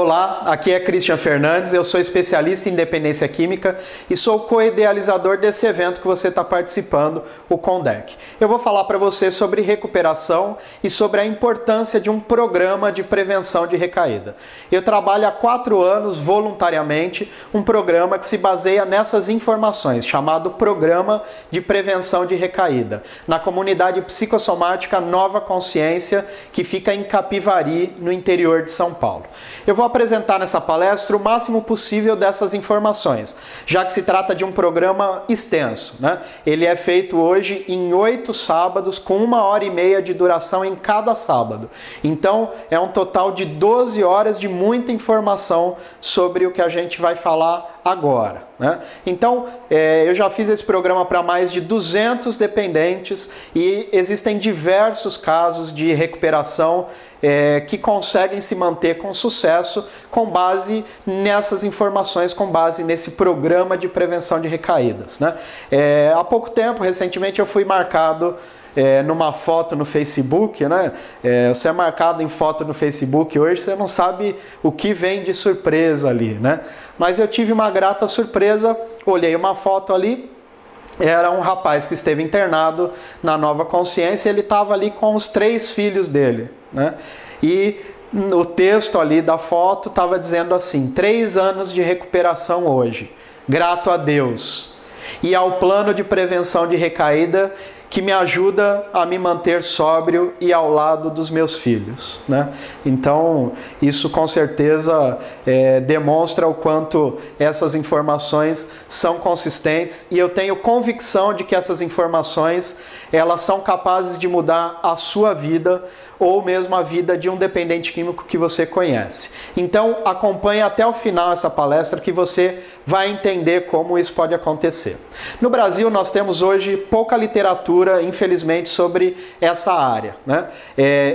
Olá, aqui é Christian Fernandes, eu sou especialista em dependência química e sou co-idealizador desse evento que você está participando, o CONDEC. Eu vou falar para você sobre recuperação e sobre a importância de um programa de prevenção de recaída. Eu trabalho há 4 anos voluntariamente um programa que se baseia nessas informações, chamado Programa de Prevenção de Recaída, na comunidade psicossomática Nova Consciência, que fica em Capivari, no interior de São Paulo. Eu vou apresentar nessa palestra o máximo possível dessas informações, já que se trata de um programa extenso, né? Ele é feito hoje em 8 sábados, com 1h30 de duração em cada sábado. Então, é um total de 12 horas de muita informação sobre o que a gente vai falar agora, né? Então, eu já fiz esse programa para mais de 200 dependentes e existem diversos casos de recuperação que conseguem se manter com sucesso com base nessas informações, com base nesse programa de prevenção de recaídas, né? Há pouco tempo, recentemente, eu fui marcado numa foto no Facebook, né? Você é marcado em foto no Facebook hoje, você não sabe o que vem de surpresa ali, né? Mas eu tive uma grata surpresa, olhei uma foto ali, era um rapaz que esteve internado na Nova Consciência, ele estava ali com os 3 filhos dele, né? E o texto ali da foto estava dizendo assim: 3 anos de recuperação hoje, grato a Deus e ao plano de prevenção de recaída que me ajuda a me manter sóbrio e ao lado dos meus filhos, né? Então, isso com certeza demonstra o quanto essas informações são consistentes, e eu tenho convicção de que essas informações elas são capazes de mudar a sua vida ou mesmo a vida de um dependente químico que você conhece. Então, acompanhe até o final essa palestra que você vai entender como isso pode acontecer. No Brasil, nós temos hoje pouca literatura, infelizmente, sobre essa área, né?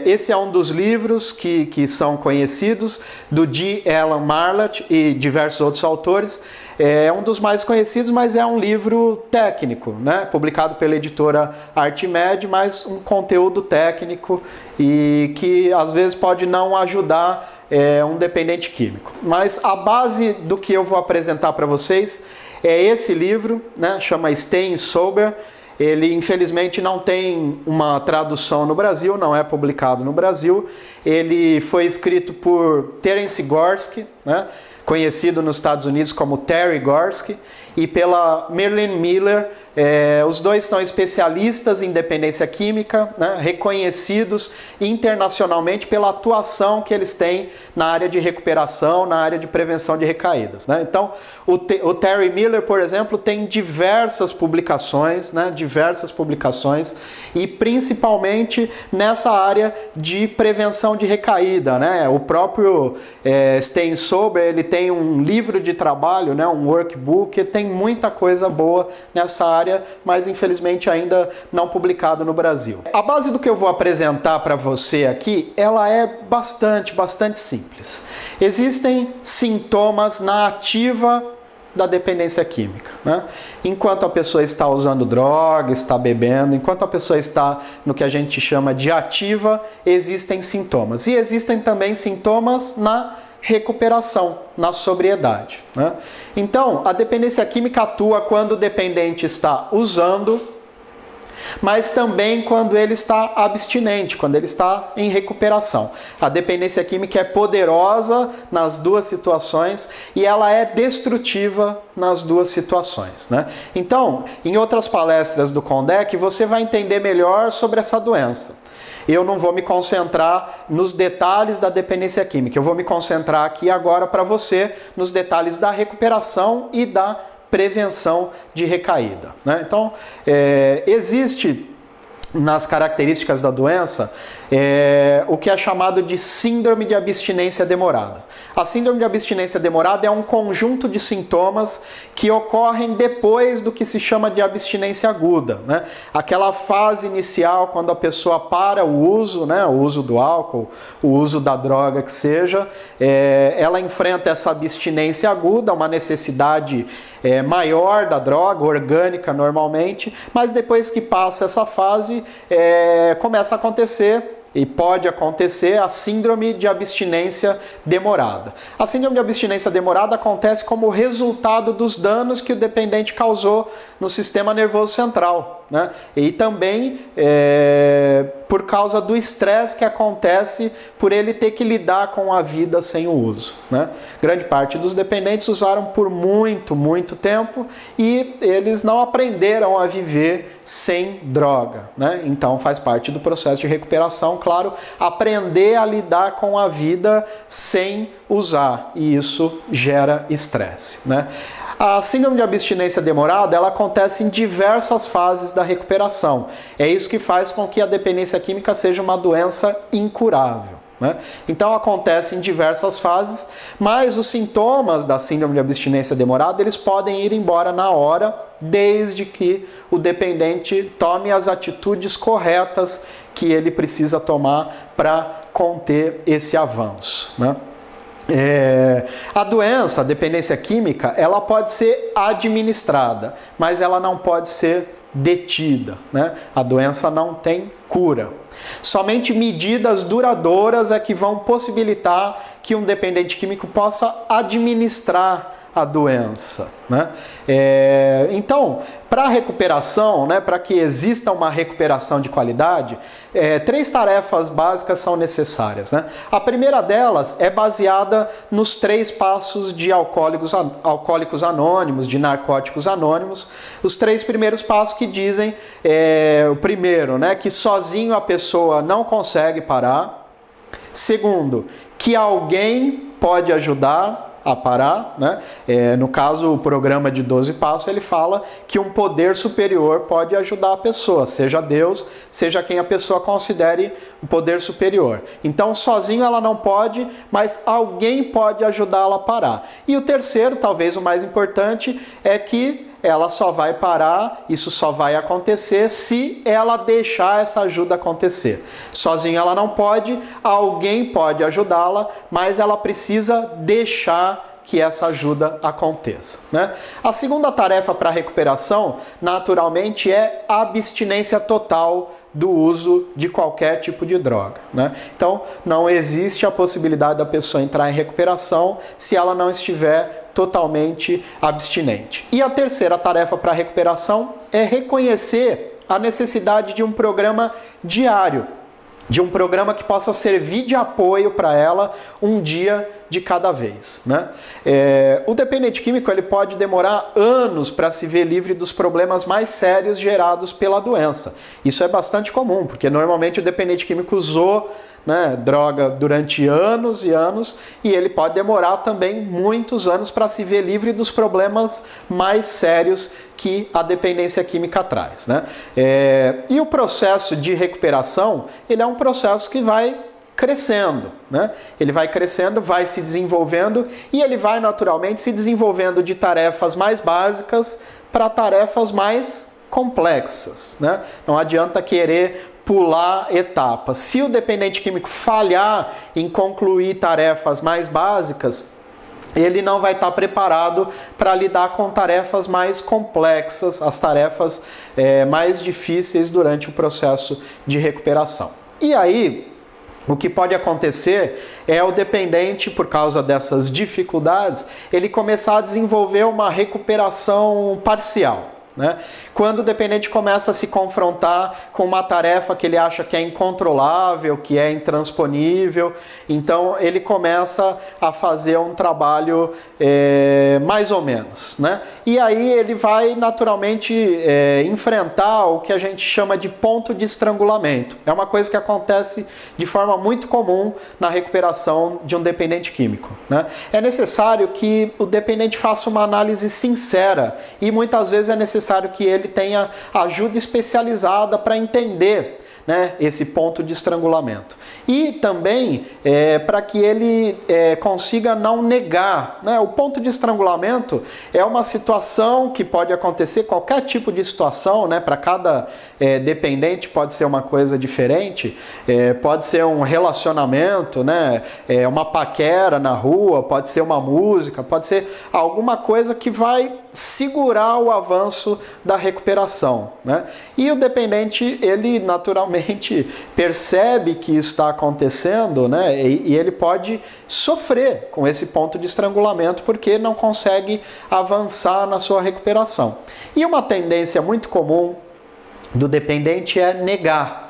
Esse é um dos livros que são conhecidos, do D. Alan Marlatt e diversos outros autores. É um dos mais conhecidos, mas é um livro técnico, né? Publicado pela editora Artimed, mas um conteúdo técnico e que às vezes pode não ajudar um dependente químico. Mas a base do que eu vou apresentar para vocês é esse livro, né? Chama Staying Sober. Ele infelizmente não tem uma tradução no Brasil, não é publicado no Brasil. Ele foi escrito por Terence Gorski, né? Conhecido nos Estados Unidos como Terry Gorski, e pela Merlin Miller. Os dois são especialistas em dependência química, né, reconhecidos internacionalmente pela atuação que eles têm na área de recuperação, na área de prevenção de recaídas, né? Então, o Terry Miller, por exemplo, tem diversas publicações, né, e principalmente nessa área de prevenção de recaída, né? O próprio Staying Sober, ele tem um livro de trabalho, né, um workbook, tem muita coisa boa nessa área, mas infelizmente ainda não publicado no Brasil. A base do que eu vou apresentar para você aqui, ela é bastante simples. Existem sintomas na ativa da dependência química, né? Enquanto a pessoa está usando droga, está bebendo, enquanto a pessoa está no que a gente chama de ativa, existem sintomas. E existem também sintomas na recuperação, na sobriedade, né? Então, a dependência química atua quando o dependente está usando, mas também quando ele está abstinente, quando ele está em recuperação. A dependência química é poderosa nas duas situações e ela é destrutiva nas duas situações, né? Então, em outras palestras do CONDEC, você vai entender melhor sobre essa doença. Eu não vou me concentrar nos detalhes da dependência química, eu vou me concentrar aqui agora para você nos detalhes da recuperação e da prevenção de recaída, né? Então, existe nas características da doença o que é chamado de síndrome de abstinência demorada. A síndrome de abstinência demorada é um conjunto de sintomas que ocorrem depois do que se chama de abstinência aguda, né? Aquela fase inicial quando a pessoa para o uso, né? O uso do álcool, o uso da droga que seja, ela enfrenta essa abstinência aguda, uma necessidade maior da droga, orgânica normalmente, mas depois que passa essa fase, começa a acontecer e pode acontecer a síndrome de abstinência demorada. A síndrome de abstinência demorada acontece como resultado dos danos que o dependente causou no sistema nervoso central, né? E também por causa do estresse que acontece por ele ter que lidar com a vida sem o uso, né? Grande parte dos dependentes usaram por muito tempo e eles não aprenderam a viver sem droga, né? Então faz parte do processo de recuperação, claro, aprender a lidar com a vida sem usar, e isso gera estresse, né? A síndrome de abstinência demorada, ela acontece em diversas fases da recuperação. É isso que faz com que a dependência química seja uma doença incurável, né? Então acontece em diversas fases, mas os sintomas da síndrome de abstinência demorada, eles podem ir embora na hora, desde que o dependente tome as atitudes corretas que ele precisa tomar para conter esse avanço, né? A doença, a dependência química, ela pode ser administrada, mas ela não pode ser detida, né? A doença não tem cura. Somente medidas duradouras é que vão possibilitar que um dependente químico possa administrar a doença, né? Então, para a recuperação, né, para que exista uma recuperação de qualidade, 3 tarefas básicas são necessárias, né? A primeira delas é baseada nos 3 passos de alcoólicos anônimos, de narcóticos anônimos. Os 3 primeiros passos que dizem, o primeiro, né, que sozinho a pessoa não consegue parar. Segundo, que alguém pode ajudar a parar, né? No caso, o programa de 12 passos, ele fala que um poder superior pode ajudar a pessoa, seja Deus, seja quem a pessoa considere o poder superior. Então, sozinho ela não pode, mas alguém pode ajudá-la a parar. E o terceiro, talvez o mais importante, é que ela só vai parar, isso só vai acontecer se ela deixar essa ajuda acontecer. Sozinha ela não pode, alguém pode ajudá-la, mas ela precisa deixar que essa ajuda aconteça, né? A segunda tarefa para a recuperação, naturalmente, é a abstinência total do uso de qualquer tipo de droga, né? Então, não existe a possibilidade da pessoa entrar em recuperação se ela não estiver totalmente abstinente. E a terceira tarefa para a recuperação é reconhecer a necessidade de um programa diário, de um programa que possa servir de apoio para ela um dia de cada vez, né? O dependente químico, ele pode demorar anos para se ver livre dos problemas mais sérios gerados pela doença. Isso é bastante comum, porque normalmente o dependente químico usou, né, droga durante anos e anos, e ele pode demorar também muitos anos para se ver livre dos problemas mais sérios que a dependência química traz, né? E o processo de recuperação, ele é um processo que vai crescendo, né? Ele vai crescendo, vai se desenvolvendo, e ele vai naturalmente se desenvolvendo de tarefas mais básicas para tarefas mais complexas, né? Não adianta querer pular etapas. Se o dependente químico falhar em concluir tarefas mais básicas, ele não vai estar preparado para lidar com tarefas mais complexas, as tarefas mais difíceis durante o processo de recuperação. E aí, o que pode acontecer é o dependente, por causa dessas dificuldades, ele começar a desenvolver uma recuperação parcial, né? Quando o dependente começa a se confrontar com uma tarefa que ele acha que é incontrolável, que é intransponível, então ele começa a fazer um trabalho mais ou menos, né? E aí ele vai naturalmente enfrentar o que a gente chama de ponto de estrangulamento. É uma coisa que acontece de forma muito comum na recuperação de um dependente químico, né? É necessário que o dependente faça uma análise sincera e muitas vezes é necessário que ele tenha ajuda especializada para entender, né, esse ponto de estrangulamento. E também para que ele consiga não negar, né? O ponto de estrangulamento é uma situação que pode acontecer, qualquer tipo de situação, né? Para cada dependente pode ser uma coisa diferente, pode ser um relacionamento, né? Uma paquera na rua, pode ser uma música, pode ser alguma coisa que vai segurar o avanço começo da recuperação, né? E o dependente, ele naturalmente percebe que isso está acontecendo, né? E ele pode sofrer com esse ponto de estrangulamento porque não consegue avançar na sua recuperação. E uma tendência muito comum do dependente é negar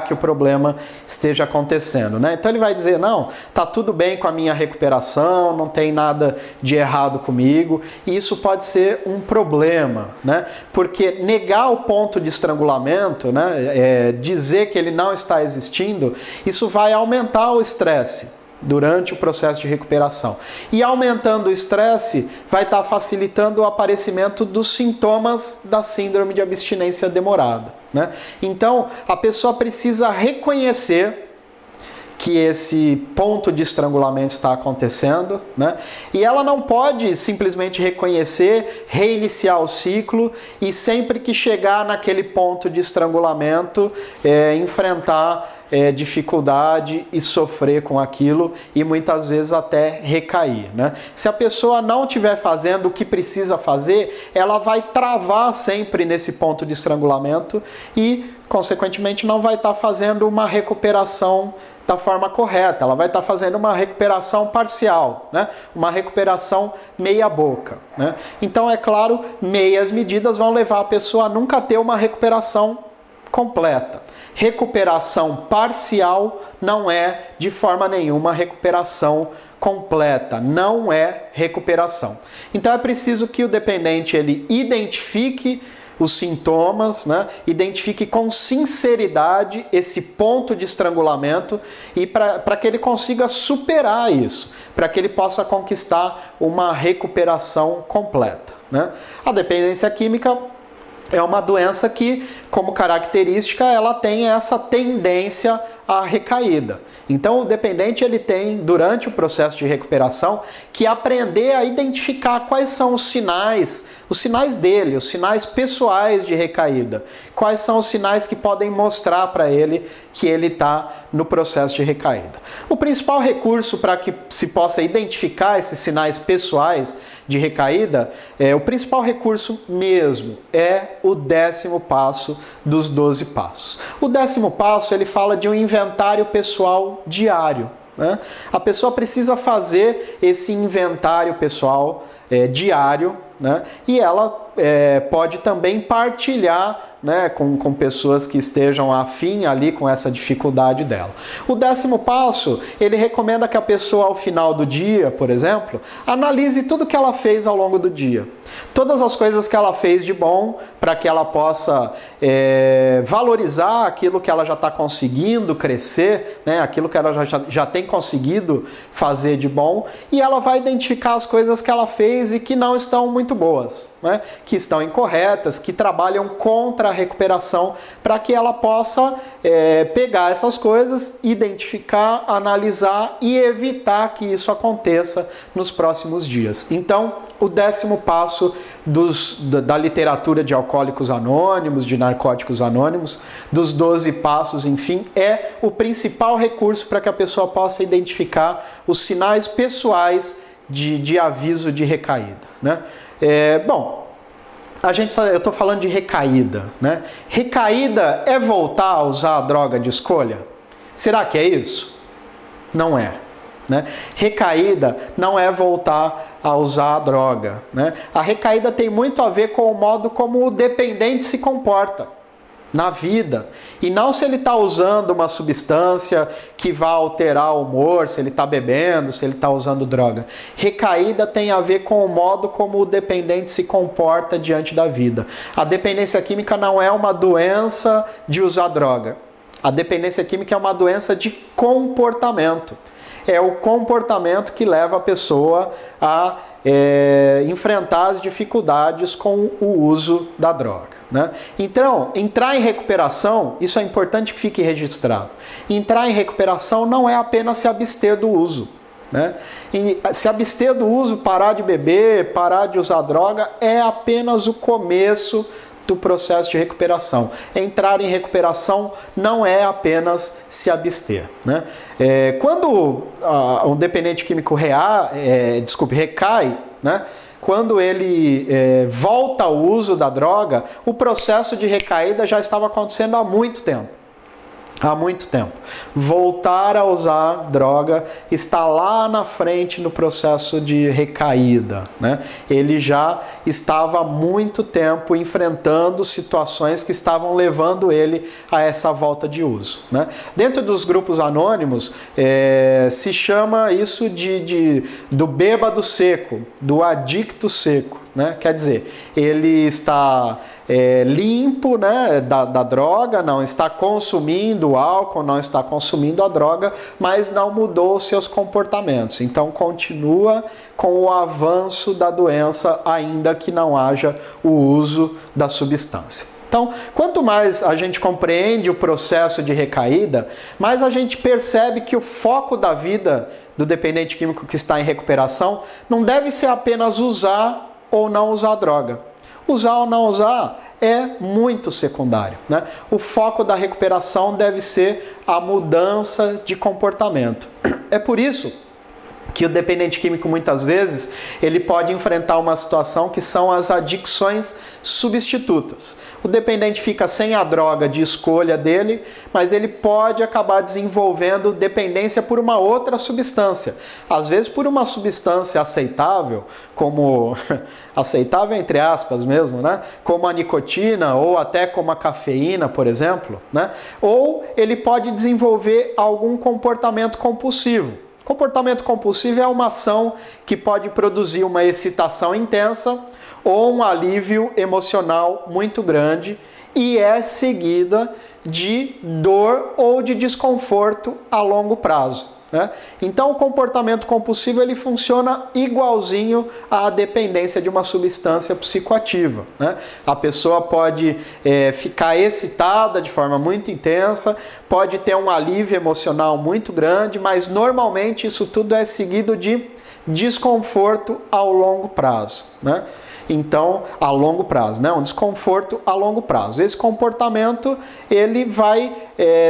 que o problema esteja acontecendo, né? Então ele vai dizer, não, tá tudo bem com a minha recuperação, não tem nada de errado comigo, e isso pode ser um problema, né? Porque negar o ponto de estrangulamento, né, dizer que ele não está existindo, isso vai aumentar o estresse durante o processo de recuperação. E aumentando o estresse, vai estar facilitando o aparecimento dos sintomas da síndrome de abstinência demorada, né? Então, a pessoa precisa reconhecer que esse ponto de estrangulamento está acontecendo, né? E ela não pode simplesmente reconhecer, reiniciar o ciclo e sempre que chegar naquele ponto de estrangulamento, enfrentar dificuldade e sofrer com aquilo e muitas vezes até recair, né? Se a pessoa não estiver fazendo o que precisa fazer, ela vai travar sempre nesse ponto de estrangulamento e, consequentemente, não vai estar fazendo uma recuperação da forma correta, ela vai estar fazendo uma recuperação parcial, né? Uma recuperação meia boca, né? Então, é claro, meias medidas vão levar a pessoa a nunca ter uma recuperação completa. Recuperação parcial não é, de forma nenhuma, recuperação completa, não é recuperação. Então, é preciso que o dependente ele identifique os sintomas, né? Identifique com sinceridade esse ponto de estrangulamento e para que ele consiga superar isso, para que ele possa conquistar uma recuperação completa, né? A dependência química é uma doença que, como característica, ela tem essa tendência à recaída. Então, o dependente ele tem, durante o processo de recuperação, que aprender a identificar quais são os sinais dele, os sinais pessoais de recaída. Quais são os sinais que podem mostrar para ele que ele está no processo de recaída. O principal recurso para que se possa identificar esses sinais pessoais de recaída, o principal recurso mesmo é o 10º passo dos 12 passos. O 10º passo, ele fala de um inventário pessoal diário, né? A pessoa precisa fazer esse inventário pessoal diário, né? E ela pode também partilhar, né, com pessoas que estejam afim ali com essa dificuldade dela. O 10º passo, ele recomenda que a pessoa ao final do dia, por exemplo, analise tudo que ela fez ao longo do dia. Todas as coisas que ela fez de bom, para que ela possa valorizar aquilo que ela já está conseguindo crescer, né, aquilo que ela já tem conseguido fazer de bom, e ela vai identificar as coisas que ela fez e que não estão muito boas, né, que estão incorretas, que trabalham contra a recuperação, para que ela possa pegar essas coisas, identificar, analisar e evitar que isso aconteça nos próximos dias. Então, o 10º passo da literatura de Alcoólicos Anônimos, de Narcóticos Anônimos, dos 12 passos, enfim, é o principal recurso para que a pessoa possa identificar os sinais pessoais de aviso de recaída, né? Eu estou falando de recaída, né? Recaída é voltar a usar a droga de escolha? Será que é isso? Não é, né? Recaída não é voltar a usar a droga, né? A recaída tem muito a ver com o modo como o dependente se comporta na vida, e não se ele está usando uma substância que vai alterar o humor, se ele está bebendo, se ele está usando droga. Recaída tem a ver com o modo como o dependente se comporta diante da vida. A dependência química não é uma doença de usar droga. A dependência química é uma doença de comportamento. É o comportamento que leva a pessoa a enfrentar as dificuldades com o uso da droga, né? Então, entrar em recuperação, isso é importante que fique registrado. Entrar em recuperação não é apenas se abster do uso, né? E se abster do uso, parar de beber, parar de usar droga, é apenas o começo do processo de recuperação. Entrar em recuperação não é apenas se abster, né? Quando um dependente químico recai, né? quando ele volta ao uso da droga, o processo de recaída já estava acontecendo há muito tempo. Há muito tempo. Voltar a usar droga está lá na frente no processo de recaída, né? Ele já estava há muito tempo enfrentando situações que estavam levando ele a essa volta de uso, né? Dentro dos grupos anônimos, se chama isso do bêbado seco, do adicto seco, né? Quer dizer, ele está limpo, né, da droga, não está consumindo álcool, não está consumindo a droga, mas não mudou os seus comportamentos. Então continua com o avanço da doença, ainda que não haja o uso da substância. Então, quanto mais a gente compreende o processo de recaída, mais a gente percebe que o foco da vida do dependente químico que está em recuperação não deve ser apenas usar ou não usar droga. Usar ou não usar é muito secundário, né? O foco da recuperação deve ser a mudança de comportamento. É por isso que o dependente químico muitas vezes ele pode enfrentar uma situação que são as adicções substitutas. O dependente fica sem a droga de escolha dele, mas ele pode acabar desenvolvendo dependência por uma outra substância. Às vezes por uma substância aceitável, como aceitável entre aspas mesmo, né? Como a nicotina ou até como a cafeína, por exemplo, né? Ou ele pode desenvolver algum comportamento compulsivo. Comportamento compulsivo é uma ação que pode produzir uma excitação intensa ou um alívio emocional muito grande e é seguida de dor ou de desconforto a longo prazo, né? Então o comportamento compulsivo ele funciona igualzinho à dependência de uma substância psicoativa, né? A pessoa pode ficar excitada de forma muito intensa, pode ter um alívio emocional muito grande, mas normalmente isso tudo é seguido de desconforto ao longo prazo, né? Então, a longo prazo, né? Um desconforto a longo prazo. Esse comportamento ele vai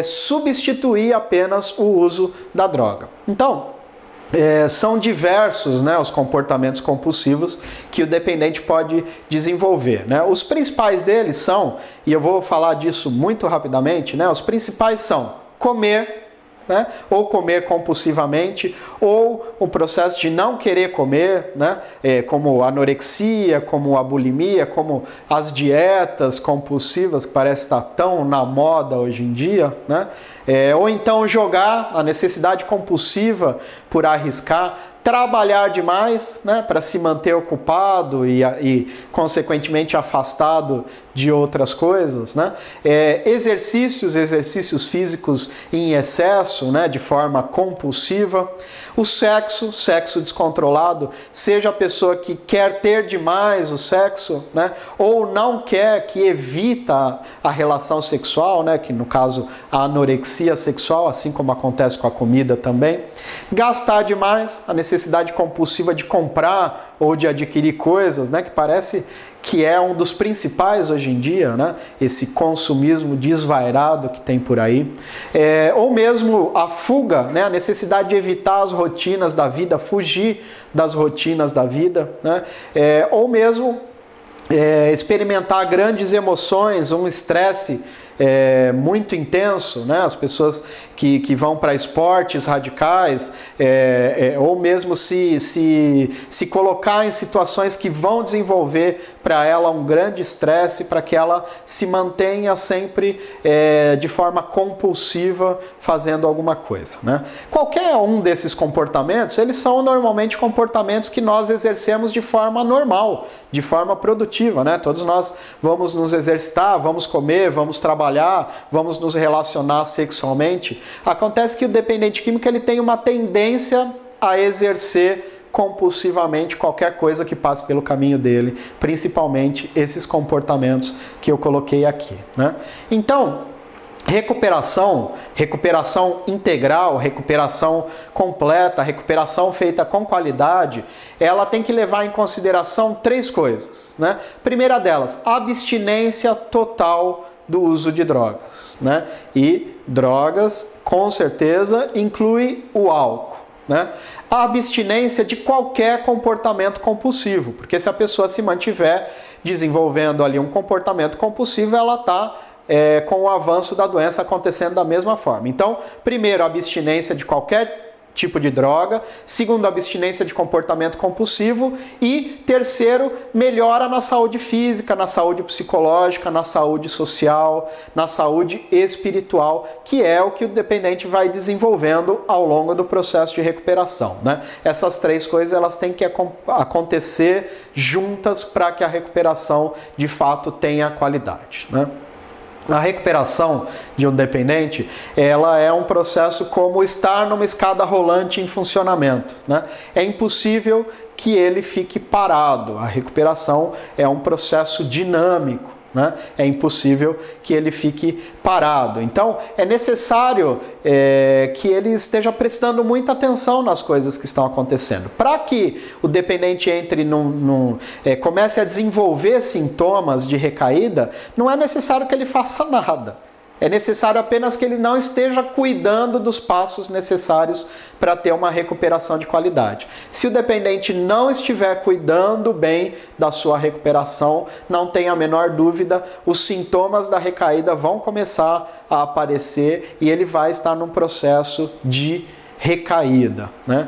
substituir apenas o uso da droga. Então, são diversos, né, os comportamentos compulsivos que o dependente pode desenvolver, né? Os principais deles são, e eu vou falar disso muito rapidamente, né? Os principais são comer, né? Ou comer compulsivamente, ou o processo de não querer comer, né? Como anorexia, como a bulimia, como as dietas compulsivas que parece estar tão na moda hoje em dia, né? Ou então jogar, a necessidade compulsiva por arriscar, trabalhar demais, né, para se manter ocupado e consequentemente afastado de outras coisas, né? Exercícios físicos em excesso, né, de forma compulsiva. O sexo descontrolado, seja a pessoa que quer ter demais o sexo, né, ou não quer, que evita a relação sexual, né, que no caso a anorexia sexual, assim como acontece com a comida também. Gastar demais, a necessidade compulsiva de comprar ou de adquirir coisas, né, que parece que é um dos principais hoje em dia, né, esse consumismo desvairado que tem por aí. Ou mesmo a fuga, né, a necessidade de evitar as rotinas da vida, fugir das rotinas da vida, né, ou mesmo experimentar grandes emoções, um estresse muito intenso, né? As pessoas que vão para esportes radicais, ou mesmo se colocar em situações que vão desenvolver para ela um grande estresse, para que ela se mantenha sempre de forma compulsiva fazendo alguma coisa, né? Qualquer um desses comportamentos, eles são normalmente comportamentos que nós exercemos de forma normal, de forma produtiva, né? Todos nós vamos nos exercitar, vamos comer, vamos trabalhar, vamos nos relacionar sexualmente. Acontece que o dependente químico ele tem uma tendência a exercer compulsivamente qualquer coisa que passe pelo caminho dele, principalmente esses comportamentos que eu coloquei aqui, né? Então, recuperação integral, recuperação completa, recuperação feita com qualidade, ela tem que levar em consideração 3 coisas, né? Primeira delas, abstinência total do uso de drogas, né? E drogas, com certeza, inclui o álcool, né? A abstinência de qualquer comportamento compulsivo, porque se a pessoa se mantiver desenvolvendo ali um comportamento compulsivo, ela está com o avanço da doença acontecendo da mesma forma. Então, primeiro, abstinência de qualquer tipo de droga, segundo, abstinência de comportamento compulsivo e terceiro, melhora na saúde física, na saúde psicológica, na saúde social, na saúde espiritual, que é o que o dependente vai desenvolvendo ao longo do processo de recuperação, né? Essas três coisas elas têm que acontecer juntas para que a recuperação de fato tenha qualidade, né? A recuperação de um dependente, ela é um processo como estar numa escada rolante em funcionamento, né? É impossível que ele fique parado. A recuperação é um processo dinâmico, né? É impossível que ele fique parado. Então, é necessário que ele esteja prestando muita atenção nas coisas que estão acontecendo. Para que o dependente entre comece a desenvolver sintomas de recaída, não é necessário que ele faça nada. É necessário apenas que ele não esteja cuidando dos passos necessários para ter uma recuperação de qualidade. Se o dependente não estiver cuidando bem da sua recuperação, não tenha a menor dúvida, os sintomas da recaída vão começar a aparecer e ele vai estar num processo de recaída, né?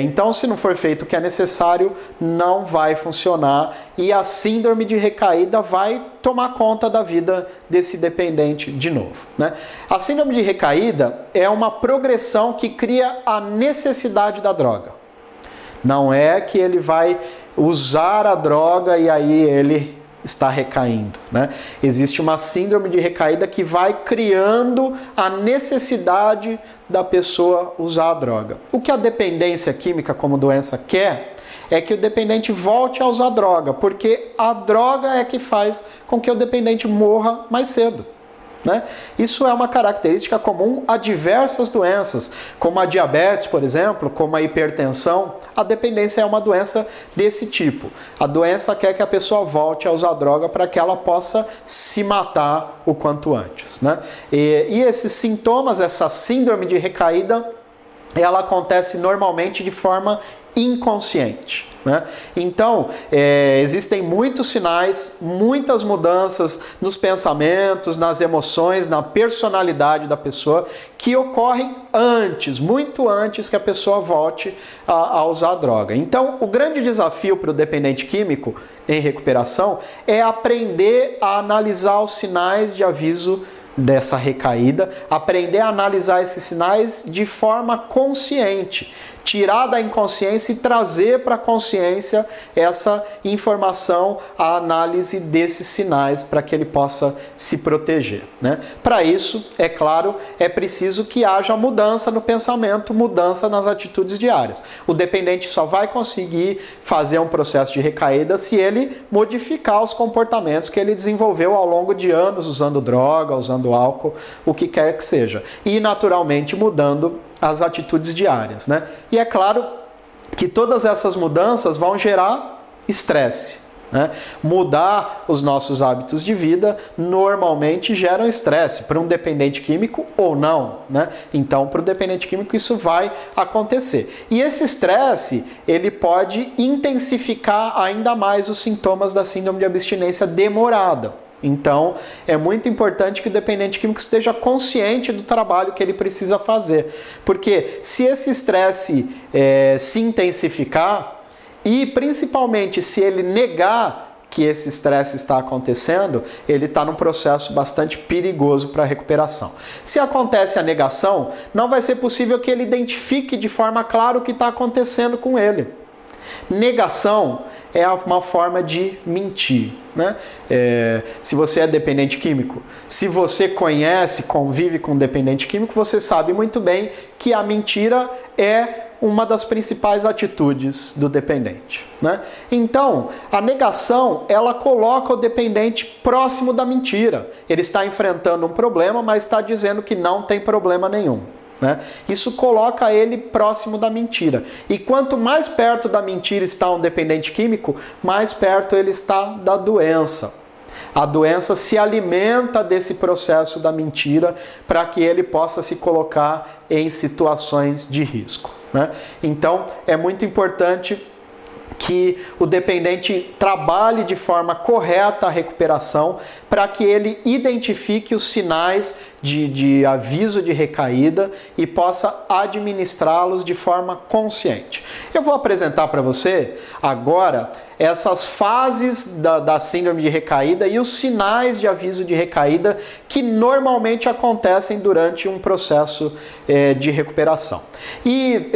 Então, se não for feito o que é necessário, não vai funcionar e a síndrome de recaída vai tomar conta da vida desse dependente de novo, né? A síndrome de recaída é uma progressão que cria a necessidade da droga. Não é que ele vai usar a droga e aí ele está recaindo, né? Existe uma síndrome de recaída que vai criando a necessidade da pessoa usar a droga. O que a dependência química como doença quer é que o dependente volte a usar droga, porque a droga é que faz com que o dependente morra mais cedo, né? Isso é uma característica comum a diversas doenças, como a diabetes, por exemplo, como a hipertensão. A dependência é uma doença desse tipo. A doença quer que a pessoa volte a usar droga para que ela possa se matar o quanto antes, né? E esses sintomas, essa síndrome de recaída, ela acontece normalmente de forma inconsciente, né? Então, existem muitos sinais, muitas mudanças nos pensamentos, nas emoções, na personalidade da pessoa que ocorrem antes, muito antes que a pessoa volte a usar a droga. Então, o grande desafio para o dependente químico em recuperação é aprender a analisar os sinais de aviso dessa recaída, aprender a analisar esses sinais de forma consciente, tirar da inconsciência e trazer para a consciência essa informação, a análise desses sinais para que ele possa se proteger, né? Para isso, é claro, é preciso que haja mudança no pensamento, mudança nas atitudes diárias. O dependente só vai conseguir fazer um processo de recaída se ele modificar os comportamentos que ele desenvolveu ao longo de anos, usando droga, usando álcool, o que quer que seja. E, naturalmente, mudando as atitudes diárias, né? E é claro que todas essas mudanças vão gerar estresse, né? Mudar os nossos hábitos de vida normalmente geram estresse, para um dependente químico ou não, né? Então, para o dependente químico isso vai acontecer. E esse estresse, ele pode intensificar ainda mais os sintomas da síndrome de abstinência demorada. Então, é muito importante que o dependente químico esteja consciente do trabalho que ele precisa fazer. Porque se esse estresse se intensificar e principalmente se ele negar que esse estresse está acontecendo, ele está num processo bastante perigoso para a recuperação. Se acontece a negação, não vai ser possível que ele identifique de forma clara o que está acontecendo com ele. Negação é uma forma de mentir, né? Se você é dependente químico, se você conhece, convive com um dependente químico, você sabe muito bem que a mentira é uma das principais atitudes do dependente, né? Então, a negação, ela coloca o dependente próximo da mentira. Ele está enfrentando um problema, mas está dizendo que não tem problema nenhum, né? Isso coloca ele próximo da mentira. E quanto mais perto da mentira está um dependente químico, mais perto ele está da doença. A doença se alimenta desse processo da mentira para que ele possa se colocar em situações de risco. né? Então, é muito importante que o dependente trabalhe de forma correta a recuperação para que ele identifique os sinais de aviso de recaída e possa administrá-los de forma consciente. Eu vou apresentar para você agora essas fases da síndrome de recaída e os sinais de aviso de recaída que normalmente acontecem durante um processo de recuperação. E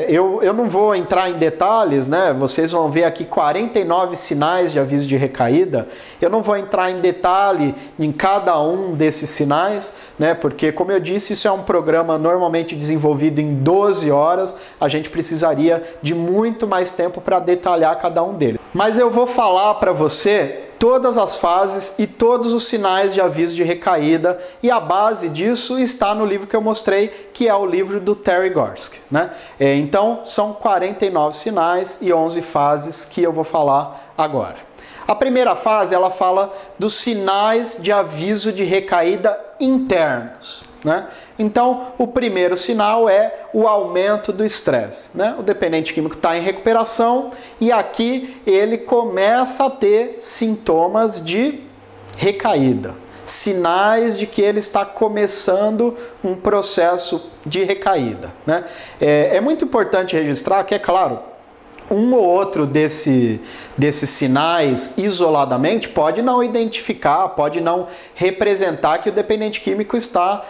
eu não vou entrar em detalhes, né? Vocês vão ver aqui 49 sinais de aviso de recaída. Eu não vou entrar em detalhe em cada um desses sinais, né? Porque, como eu disse, isso é um programa normalmente desenvolvido em 12 horas. A gente precisaria de muito mais tempo para detalhar cada um deles. Mas eu vou falar para você todas as fases e todos os sinais de aviso de recaída, e a base disso está no livro que eu mostrei, que é o livro do Terry Gorski, né? Então, são 49 sinais e 11 fases que eu vou falar agora. A primeira fase, ela fala dos sinais de aviso de recaída internos, né? Então, o primeiro sinal é o aumento do estresse, né? O dependente químico está em recuperação e aqui ele começa a ter sintomas de recaída, sinais de que ele está começando um processo de recaída, né? É muito importante registrar que, é claro, um ou outro desses sinais isoladamente pode não identificar, pode não representar que o dependente químico está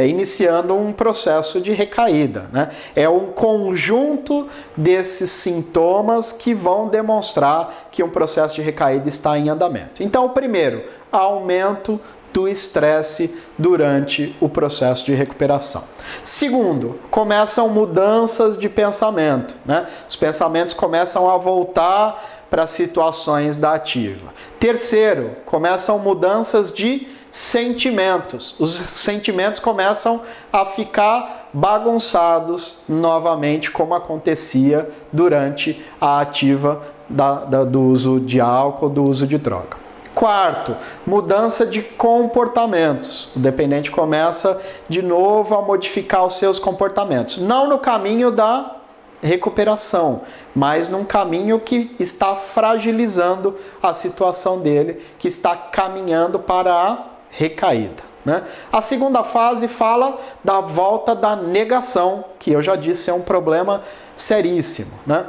iniciando um processo de recaída, né? É um conjunto desses sintomas que vão demonstrar que um processo de recaída está em andamento. Então, o primeiro, aumento do estresse durante o processo de recuperação. Segundo, começam mudanças de pensamento, né? Os pensamentos começam a voltar para situações da ativa. Terceiro, começam mudanças de sentimentos. Os sentimentos começam a ficar bagunçados novamente, como acontecia durante a ativa do uso de álcool, do uso de droga. Quarto, mudança de comportamentos. O dependente começa de novo a modificar os seus comportamentos. Não no caminho da recuperação, mas num caminho que está fragilizando a situação dele, que está caminhando para a recaída, né? A segunda fase fala da volta da negação, que eu já disse é um problema seríssimo, né?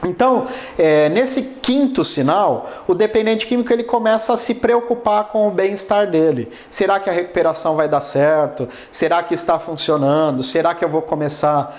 Então, nesse quinto sinal, o dependente químico ele começa a se preocupar com o bem-estar dele. Será que a recuperação vai dar certo? Será que está funcionando? Será que eu vou começar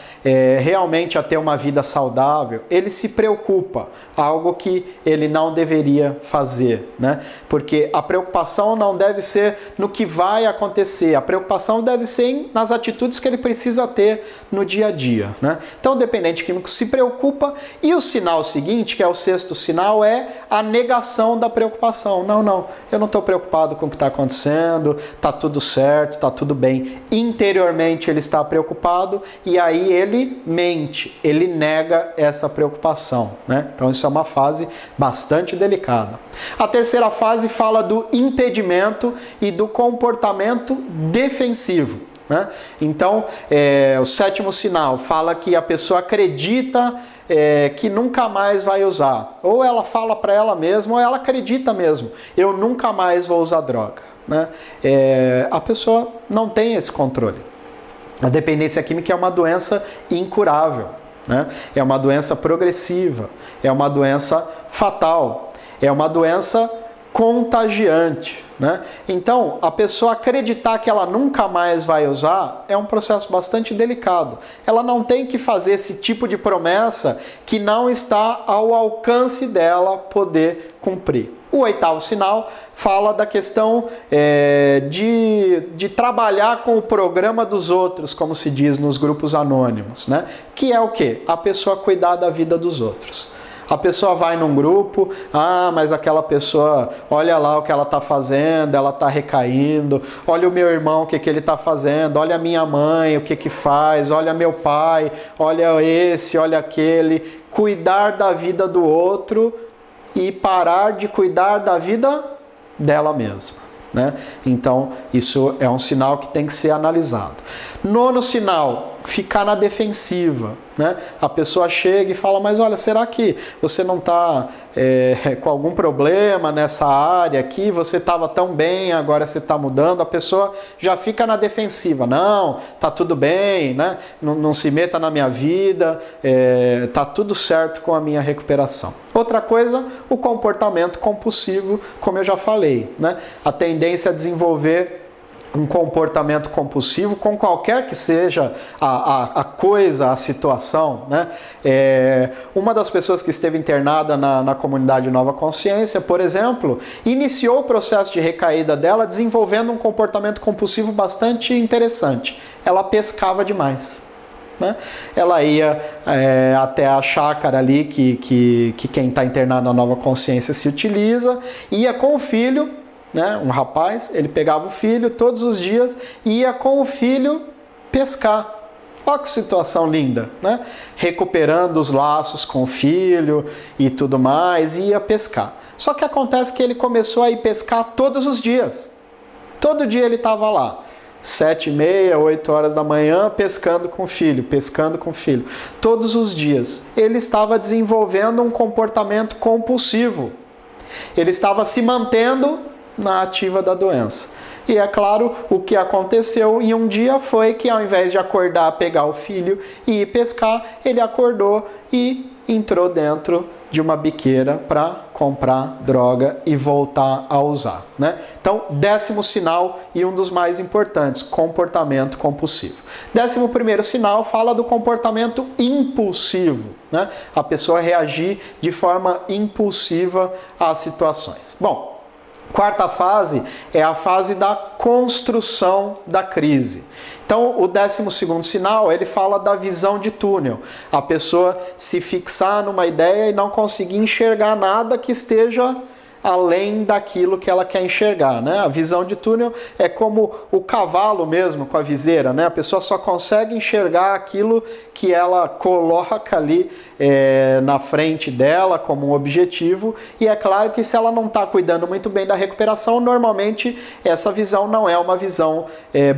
realmente a ter uma vida saudável? Ele se preocupa, algo que ele não deveria fazer, né? Porque a preocupação não deve ser no que vai acontecer, a preocupação deve ser nas atitudes que ele precisa ter no dia a dia, né? Então, o dependente químico se preocupa e o sinal seguinte, que é o sexto sinal, é a negação da preocupação. Não, eu não estou preocupado com o que está acontecendo, está tudo certo, está tudo bem. Interiormente ele está preocupado e aí ele mente, ele nega essa preocupação, né? Então isso é uma fase bastante delicada. A terceira fase fala do impedimento e do comportamento defensivo, né? Então, o sétimo sinal fala que a pessoa acredita que nunca mais vai usar. Ou ela fala para ela mesma, ou ela acredita mesmo. Eu nunca mais vou usar droga, né? A pessoa não tem esse controle. A dependência química é uma doença incurável, né? É uma doença progressiva, é uma doença fatal, é uma doença contagiante, né? Então, a pessoa acreditar que ela nunca mais vai usar é um processo bastante delicado. Ela não tem que fazer esse tipo de promessa que não está ao alcance dela poder cumprir. O oitavo sinal fala da questão de trabalhar com o programa dos outros, como se diz nos grupos anônimos, né? Que é o quê? A pessoa cuidar da vida dos outros. A pessoa vai num grupo, mas aquela pessoa, olha lá o que ela está fazendo, ela está recaindo, olha o meu irmão, o que ele está fazendo, olha a minha mãe, o que faz, olha meu pai, olha esse, olha aquele. Cuidar da vida do outro e parar de cuidar da vida dela mesma, né? Então, isso é um sinal que tem que ser analisado. Nono sinal, ficar na defensiva, né? A pessoa chega e fala, mas olha, será que você não está com algum problema nessa área aqui? Você estava tão bem, agora você está mudando. A pessoa já fica na defensiva. Não, tá tudo bem, né? Não se meta na minha vida, tá tudo certo com a minha recuperação. Outra coisa, o comportamento compulsivo, como eu já falei, né? A tendência a desenvolver um comportamento compulsivo com qualquer que seja a coisa, a situação, né? Uma das pessoas que esteve internada na comunidade Nova Consciência, por exemplo, iniciou o processo de recaída dela desenvolvendo um comportamento compulsivo bastante interessante. Ela pescava demais. Né? Ela ia até a chácara ali que quem está internado na Nova Consciência se utiliza, ia com o filho, né? Um rapaz, ele pegava o filho todos os dias e ia com o filho pescar. Olha que situação linda, né? Recuperando os laços com o filho e tudo mais, e ia pescar. Só que acontece que ele começou a ir pescar todos os dias. Todo dia ele estava lá, 7h30, 8 horas da manhã, pescando com o filho, todos os dias. Ele estava desenvolvendo um comportamento compulsivo. Ele estava se mantendo na ativa da doença. E é claro, o que aconteceu em um dia foi que ao invés de acordar, pegar o filho e ir pescar, ele acordou e entrou dentro de uma biqueira para comprar droga e voltar a usar, né? Então, 10º sinal e um dos mais importantes, comportamento compulsivo. 11º sinal fala do comportamento impulsivo, né? A pessoa reagir de forma impulsiva às situações. Bom, quarta fase é a fase da construção da crise. Então, o 12º sinal, ele fala da visão de túnel. A pessoa se fixar numa ideia e não conseguir enxergar nada que esteja além daquilo que ela quer enxergar, né? A visão de túnel é como o cavalo mesmo com a viseira, né? A pessoa só consegue enxergar aquilo que ela coloca ali na frente dela como um objetivo, e é claro que se ela não está cuidando muito bem da recuperação, normalmente essa visão não é uma visão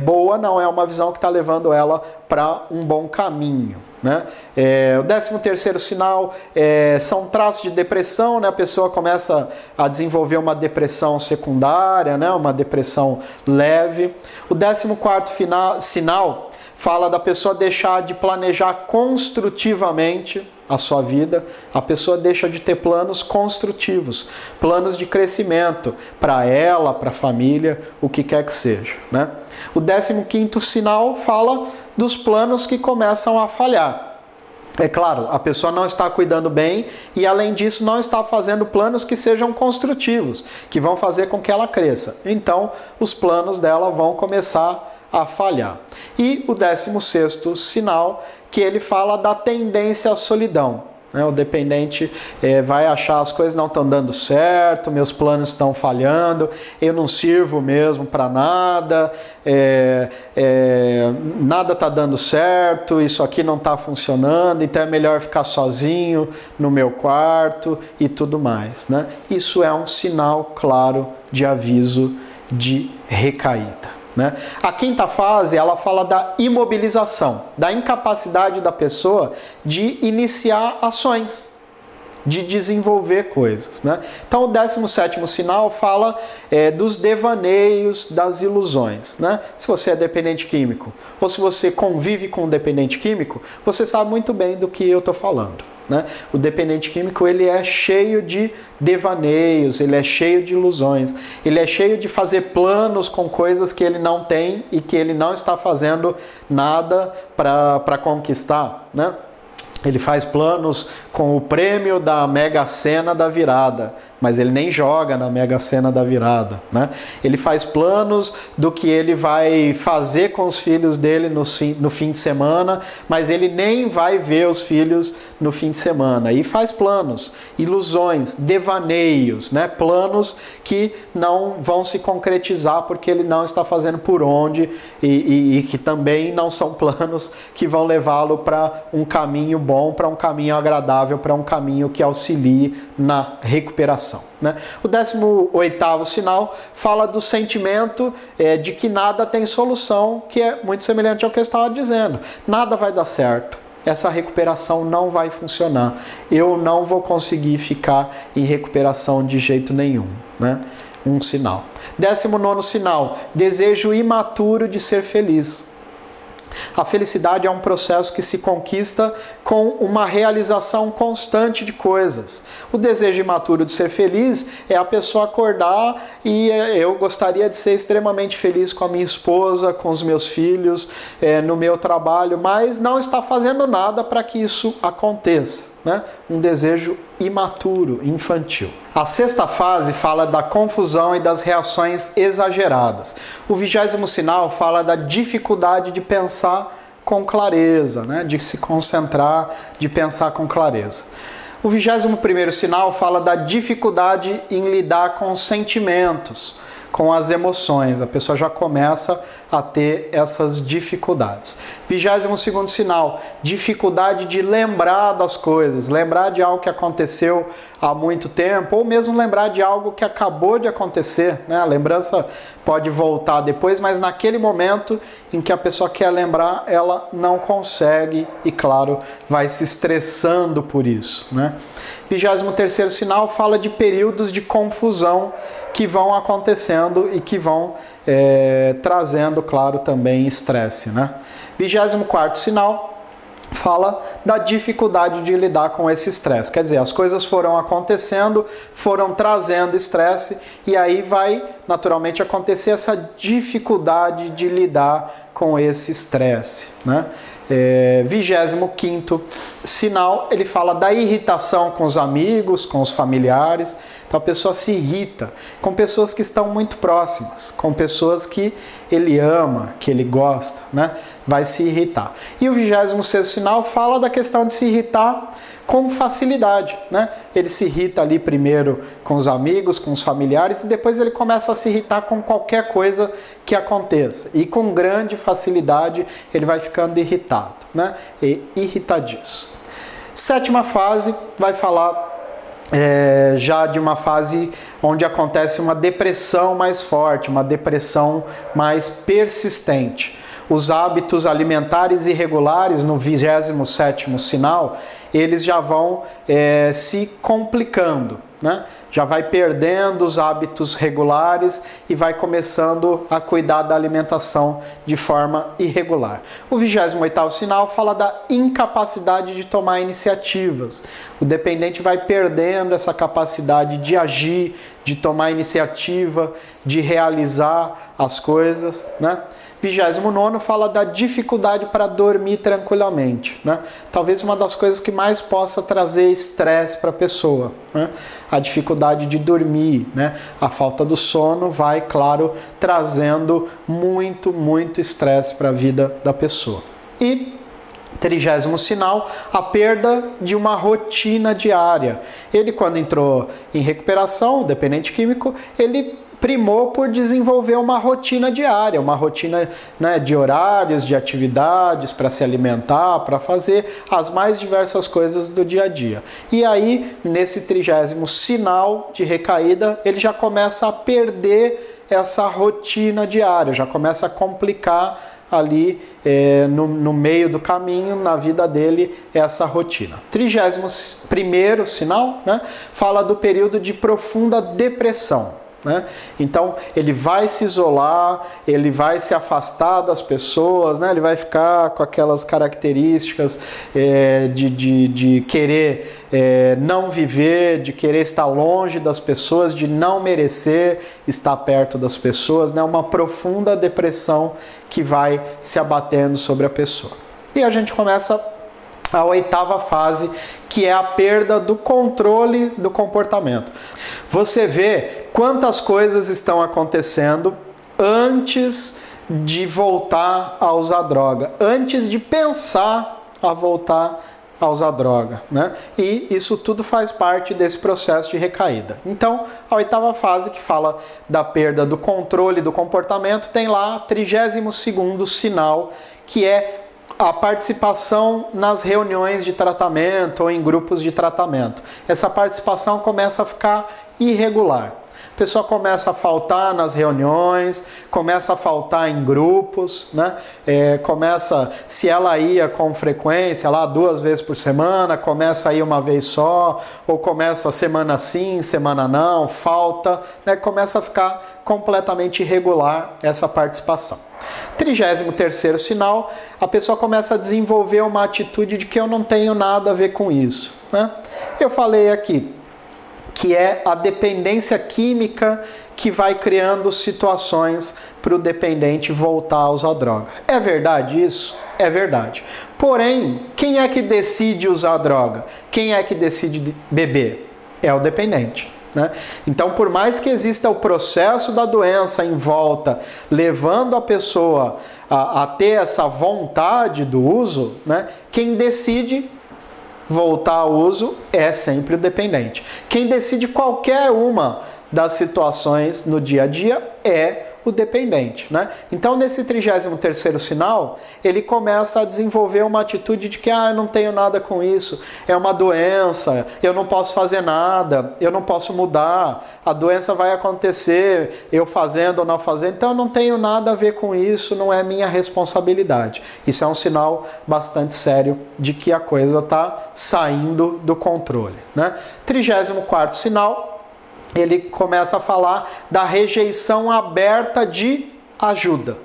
boa, não é uma visão que está levando ela para um bom caminho, né? O 13º sinal são traços de depressão, né? A pessoa começa a desenvolver uma depressão secundária, né? Uma depressão leve. O 14º sinal fala da pessoa deixar de planejar construtivamente a sua vida. A pessoa deixa de ter planos construtivos, planos de crescimento para ela, para a família, o que quer que seja, né? O 15º sinal fala dos planos que começam a falhar. É claro, a pessoa não está cuidando bem e, além disso, não está fazendo planos que sejam construtivos, que vão fazer com que ela cresça. Então, os planos dela vão começar a falhar. E o 16º sinal, que ele fala da tendência à solidão. O dependente vai achar as coisas não estão dando certo, meus planos estão falhando, eu não sirvo mesmo para nada, nada está dando certo, isso aqui não está funcionando, então é melhor ficar sozinho no meu quarto e tudo mais, né? Isso é um sinal claro de aviso de recaída, né? A quinta fase, ela fala da imobilização, da incapacidade da pessoa de iniciar ações, de desenvolver coisas, né? Então o 17º sinal fala dos devaneios, das ilusões, né? Se você é dependente químico ou se você convive com um dependente químico, você sabe muito bem do que eu estou falando, né? O dependente químico, ele é cheio de devaneios, ele é cheio de ilusões, ele é cheio de fazer planos com coisas que ele não tem e que ele não está fazendo nada para conquistar, né? Ele faz planos com o prêmio da Mega Sena da virada, mas ele nem joga na Mega Sena da virada, né? Ele faz planos do que ele vai fazer com os filhos dele no fim de semana, mas ele nem vai ver os filhos no fim de semana. E faz planos, ilusões, devaneios, né? Planos que não vão se concretizar porque ele não está fazendo por onde e que também não são planos que vão levá-lo para um caminho bom bom, para um caminho agradável, para um caminho que auxilie na recuperação, né? O 18º sinal fala do sentimento de que nada tem solução, que é muito semelhante ao que eu estava dizendo. Nada vai dar certo. Essa recuperação não vai funcionar. Eu não vou conseguir ficar em recuperação de jeito nenhum, né? Um sinal. 19º sinal, desejo imaturo de ser feliz. A felicidade é um processo que se conquista com uma realização constante de coisas. O desejo imaturo de ser feliz é a pessoa acordar e eu gostaria de ser extremamente feliz com a minha esposa, com os meus filhos, no meu trabalho, mas não está fazendo nada para que isso aconteça, né? Um desejo imaturo, infantil. A 6ª fase fala da confusão e das reações exageradas. O 20º sinal fala da dificuldade de pensar com clareza, né? De se concentrar, de pensar com clareza. O 21º sinal fala da dificuldade em lidar com os sentimentos, com as emoções. A pessoa já começa a ter essas dificuldades. 22º sinal, dificuldade de lembrar das coisas, lembrar de algo que aconteceu há muito tempo, ou mesmo lembrar de algo que acabou de acontecer, né? A lembrança pode voltar depois, mas naquele momento em que a pessoa quer lembrar, ela não consegue e, claro, vai se estressando por isso, né? 23º sinal fala de períodos de confusão que vão acontecendo e que vão trazendo, claro, também estresse, né? 24º sinal fala da dificuldade de lidar com esse estresse. Quer dizer, as coisas foram acontecendo, foram trazendo estresse e aí vai naturalmente acontecer essa dificuldade de lidar com esse estresse, né? 25º sinal, ele fala da irritação com os amigos, com os familiares. Então a pessoa se irrita com pessoas que estão muito próximas, com pessoas que ele ama, que ele gosta, né? Vai se irritar. E o 26º sinal fala da questão de se irritar com facilidade, né? Ele se irrita ali primeiro com os amigos, com os familiares e depois ele começa a se irritar com qualquer coisa que aconteça. E com grande facilidade ele vai ficando irritado, né? E irritadiço. 7ª fase vai falar já de uma fase onde acontece uma depressão mais forte, uma depressão mais persistente. Os hábitos alimentares irregulares no 27º sinal, eles já vão se complicando, né? Já vai perdendo os hábitos regulares e vai começando a cuidar da alimentação de forma irregular. O 28º sinal fala da incapacidade de tomar iniciativas. O dependente vai perdendo essa capacidade de agir, de tomar iniciativa, de realizar as coisas, né? 29º fala da dificuldade para dormir tranquilamente, né? Talvez uma das coisas que mais possa trazer estresse para a pessoa, né? A dificuldade de dormir, né? A falta do sono vai, claro, trazendo muito estresse para a vida da pessoa. E 30º sinal, a perda de uma rotina diária. Ele, quando entrou em recuperação, o dependente químico, ele primou por desenvolver uma rotina diária, uma rotina, né, de horários, de atividades para se alimentar, para fazer as mais diversas coisas do dia a dia. E aí, nesse 30º sinal de recaída, ele já começa a perder essa rotina diária, já começa a complicar ali no meio do caminho, na vida dele, essa rotina. 31º sinal, né, fala do período de profunda depressão. Né? Então ele vai se isolar, ele vai se afastar das pessoas, né? Ele vai ficar com aquelas características de querer não viver, de querer estar longe das pessoas, de não merecer estar perto das pessoas, né? Uma profunda depressão que vai se abatendo sobre a pessoa. E a gente começa a 8ª fase, que é a perda do controle do comportamento. Você vê quantas coisas estão acontecendo antes de voltar a usar droga, antes de pensar a voltar a usar droga, né? E isso tudo faz parte desse processo de recaída. Então, a 8ª fase, que fala da perda do controle do comportamento, tem lá 32º sinal, que é a participação nas reuniões de tratamento ou em grupos de tratamento. Essa participação começa a ficar irregular. A pessoa começa a faltar nas reuniões, começa a faltar em grupos, né? Se ela ia com frequência, lá 2 vezes por semana, começa a ir uma vez só, ou começa semana sim, semana não, falta, né? Começa a ficar completamente irregular essa participação. 33º sinal, a pessoa começa a desenvolver uma atitude de que eu não tenho nada a ver com isso, né? Eu falei aqui que é a dependência química que vai criando situações para o dependente voltar a usar droga. É verdade isso? É verdade. Porém, quem é que decide usar droga? Quem é que decide beber? É o dependente, né? Então, por mais que exista o processo da doença em volta, levando a pessoa a ter essa vontade do uso, né? Quem decide voltar ao uso é sempre o dependente. Quem decide qualquer uma das situações no dia a dia é o dependente, né? Então, nesse 33º sinal, ele começa a desenvolver uma atitude de que eu não tenho nada com isso, é uma doença, eu não posso fazer nada, eu não posso mudar, a doença vai acontecer, eu fazendo ou não fazendo, então eu não tenho nada a ver com isso, não é minha responsabilidade. Isso é um sinal bastante sério de que a coisa está saindo do controle, né? 34º sinal, ele começa a falar da rejeição aberta de ajuda.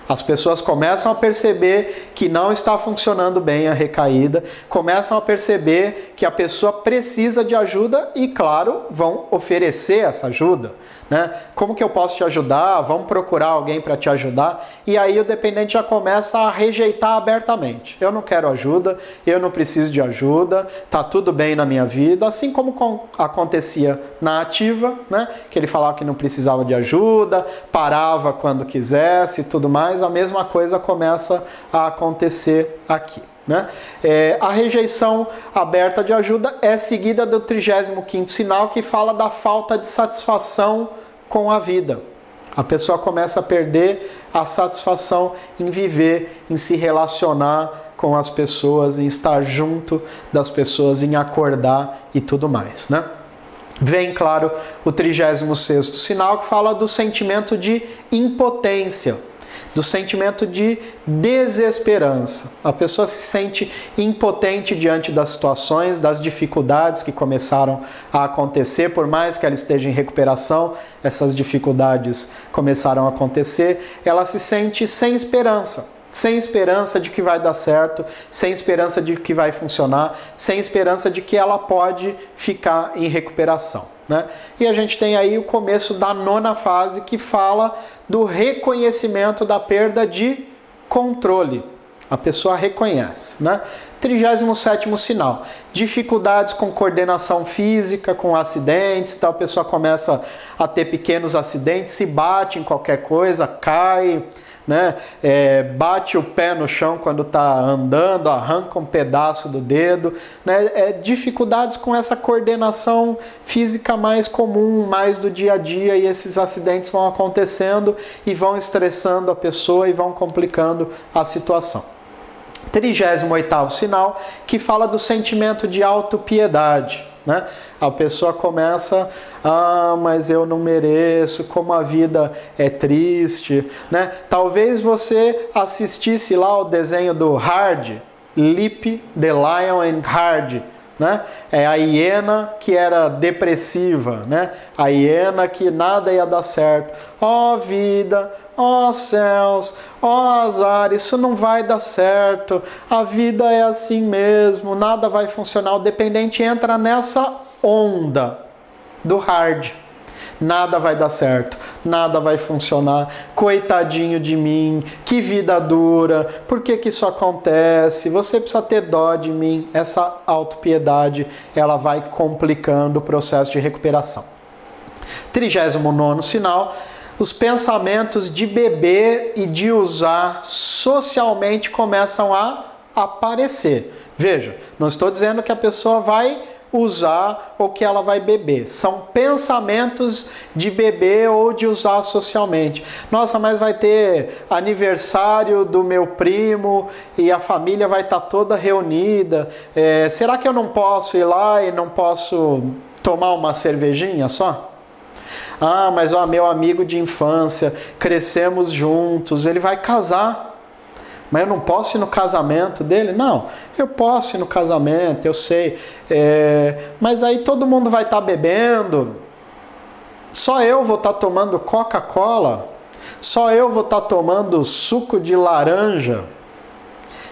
As pessoas começam a perceber que não está funcionando bem a recaída, começam a perceber que a pessoa precisa de ajuda e, claro, vão oferecer essa ajuda, né? Como que eu posso te ajudar? Vamos procurar alguém para te ajudar. E aí o dependente já começa a rejeitar abertamente. Eu não quero ajuda, eu não preciso de ajuda, tá tudo bem na minha vida, assim como acontecia na ativa, né? Que ele falava que não precisava de ajuda, parava quando quisesse e tudo mais. A mesma coisa começa a acontecer aqui, né? A rejeição aberta de ajuda é seguida do 35º sinal, que fala da falta de satisfação com a vida. A pessoa começa a perder a satisfação em viver, em se relacionar com as pessoas, em estar junto das pessoas, em acordar e tudo mais, né? Vem, claro, o 36º sinal, que fala do sentimento de impotência, do sentimento de desesperança. A pessoa se sente impotente diante das situações, das dificuldades que começaram a acontecer, por mais que ela esteja em recuperação, essas dificuldades começaram a acontecer, ela se sente sem esperança de que vai dar certo, sem esperança de que vai funcionar, sem esperança de que ela pode ficar em recuperação, né? E a gente tem aí o começo da 9ª fase, que fala do reconhecimento da perda de controle. A pessoa reconhece, né? 37º sinal, dificuldades com coordenação física, com acidentes, então a pessoa começa a ter pequenos acidentes, se bate em qualquer coisa, cai, né? Bate o pé no chão quando está andando, arranca um pedaço do dedo, né? Dificuldades com essa coordenação física mais comum, mais do dia a dia, e esses acidentes vão acontecendo e vão estressando a pessoa e vão complicando a situação. 38º sinal, que fala do sentimento de autopiedade, né? A pessoa começa, mas eu não mereço, como a vida é triste, né? Talvez você assistisse lá o desenho do Hard, Lip, The Lion and Hard, né? É a hiena que era depressiva, né? A hiena que nada ia dar certo. Ó vida, ó céus, ó azar, isso não vai dar certo, a vida é assim mesmo, nada vai funcionar. O dependente entra nessa onda do hard. Nada vai dar certo, nada vai funcionar, coitadinho de mim, que vida dura, por que isso acontece? Você precisa ter dó de mim. Essa autopiedade, ela vai complicando o processo de recuperação. 39º sinal, os pensamentos de beber e de usar socialmente começam a aparecer. Veja, não estou dizendo que a pessoa vai usar ou que ela vai beber. São pensamentos de beber ou de usar socialmente. Nossa, mas vai ter aniversário do meu primo e a família vai estar toda reunida. Será que eu não posso ir lá e não posso tomar uma cervejinha só? Ah, mas meu amigo de infância, crescemos juntos, ele vai casar. Mas eu não posso ir no casamento dele? Não, eu posso ir no casamento, eu sei. Mas aí todo mundo vai estar bebendo. Só eu vou estar tomando Coca-Cola? Só eu vou estar tomando suco de laranja?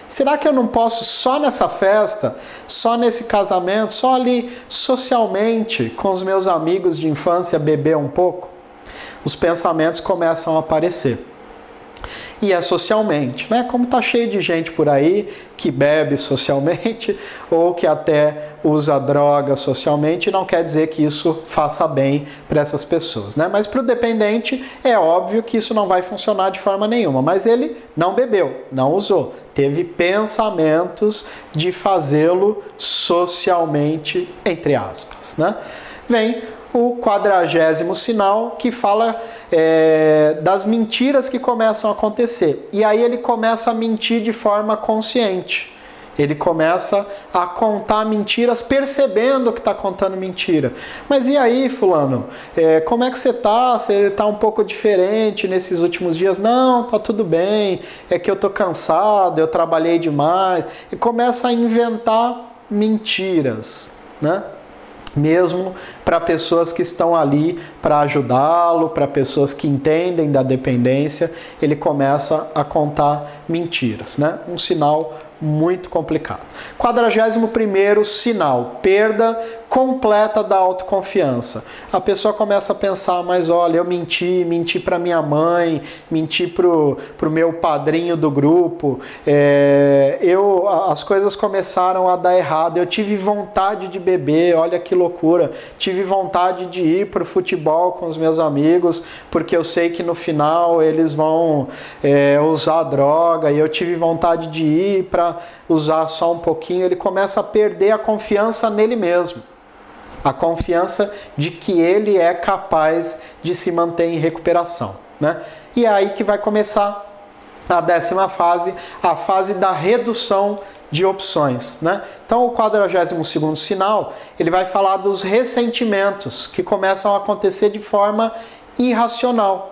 Será que eu não posso só nessa festa, só nesse casamento, só ali socialmente com os meus amigos de infância beber um pouco? Os pensamentos começam a aparecer. E é socialmente, né? Como tá cheio de gente por aí que bebe socialmente ou que até usa droga socialmente, não quer dizer que isso faça bem para essas pessoas, né? Mas para o dependente é óbvio que isso não vai funcionar de forma nenhuma, mas ele não bebeu, não usou, teve pensamentos de fazê-lo socialmente, entre aspas, né? Vem o 40º sinal, que fala das mentiras que começam a acontecer. E aí ele começa a mentir de forma consciente. Ele começa a contar mentiras percebendo que está contando mentira. Mas e aí, fulano? Como é que você está? Você está um pouco diferente nesses últimos dias? Não, tá tudo bem. É que eu tô cansado, eu trabalhei demais. E começa a inventar mentiras, né? Mesmo para pessoas que estão ali para ajudá-lo, para pessoas que entendem da dependência, ele começa a contar mentiras, né? Um sinal muito complicado. 41º sinal, perda completa da autoconfiança. A pessoa começa a pensar, mas olha, eu menti para minha mãe, menti pro meu padrinho do grupo, as coisas começaram a dar errado, eu tive vontade de beber, olha que loucura, tive vontade de ir pro futebol com os meus amigos, porque eu sei que no final eles vão usar droga, e eu tive vontade de ir para usar só um pouquinho. Ele começa a perder a confiança nele mesmo. A confiança de que ele é capaz de se manter em recuperação, né? E é aí que vai começar a 10ª fase, a fase da redução de opções, né? Então o 42º sinal, ele vai falar dos ressentimentos que começam a acontecer de forma irracional,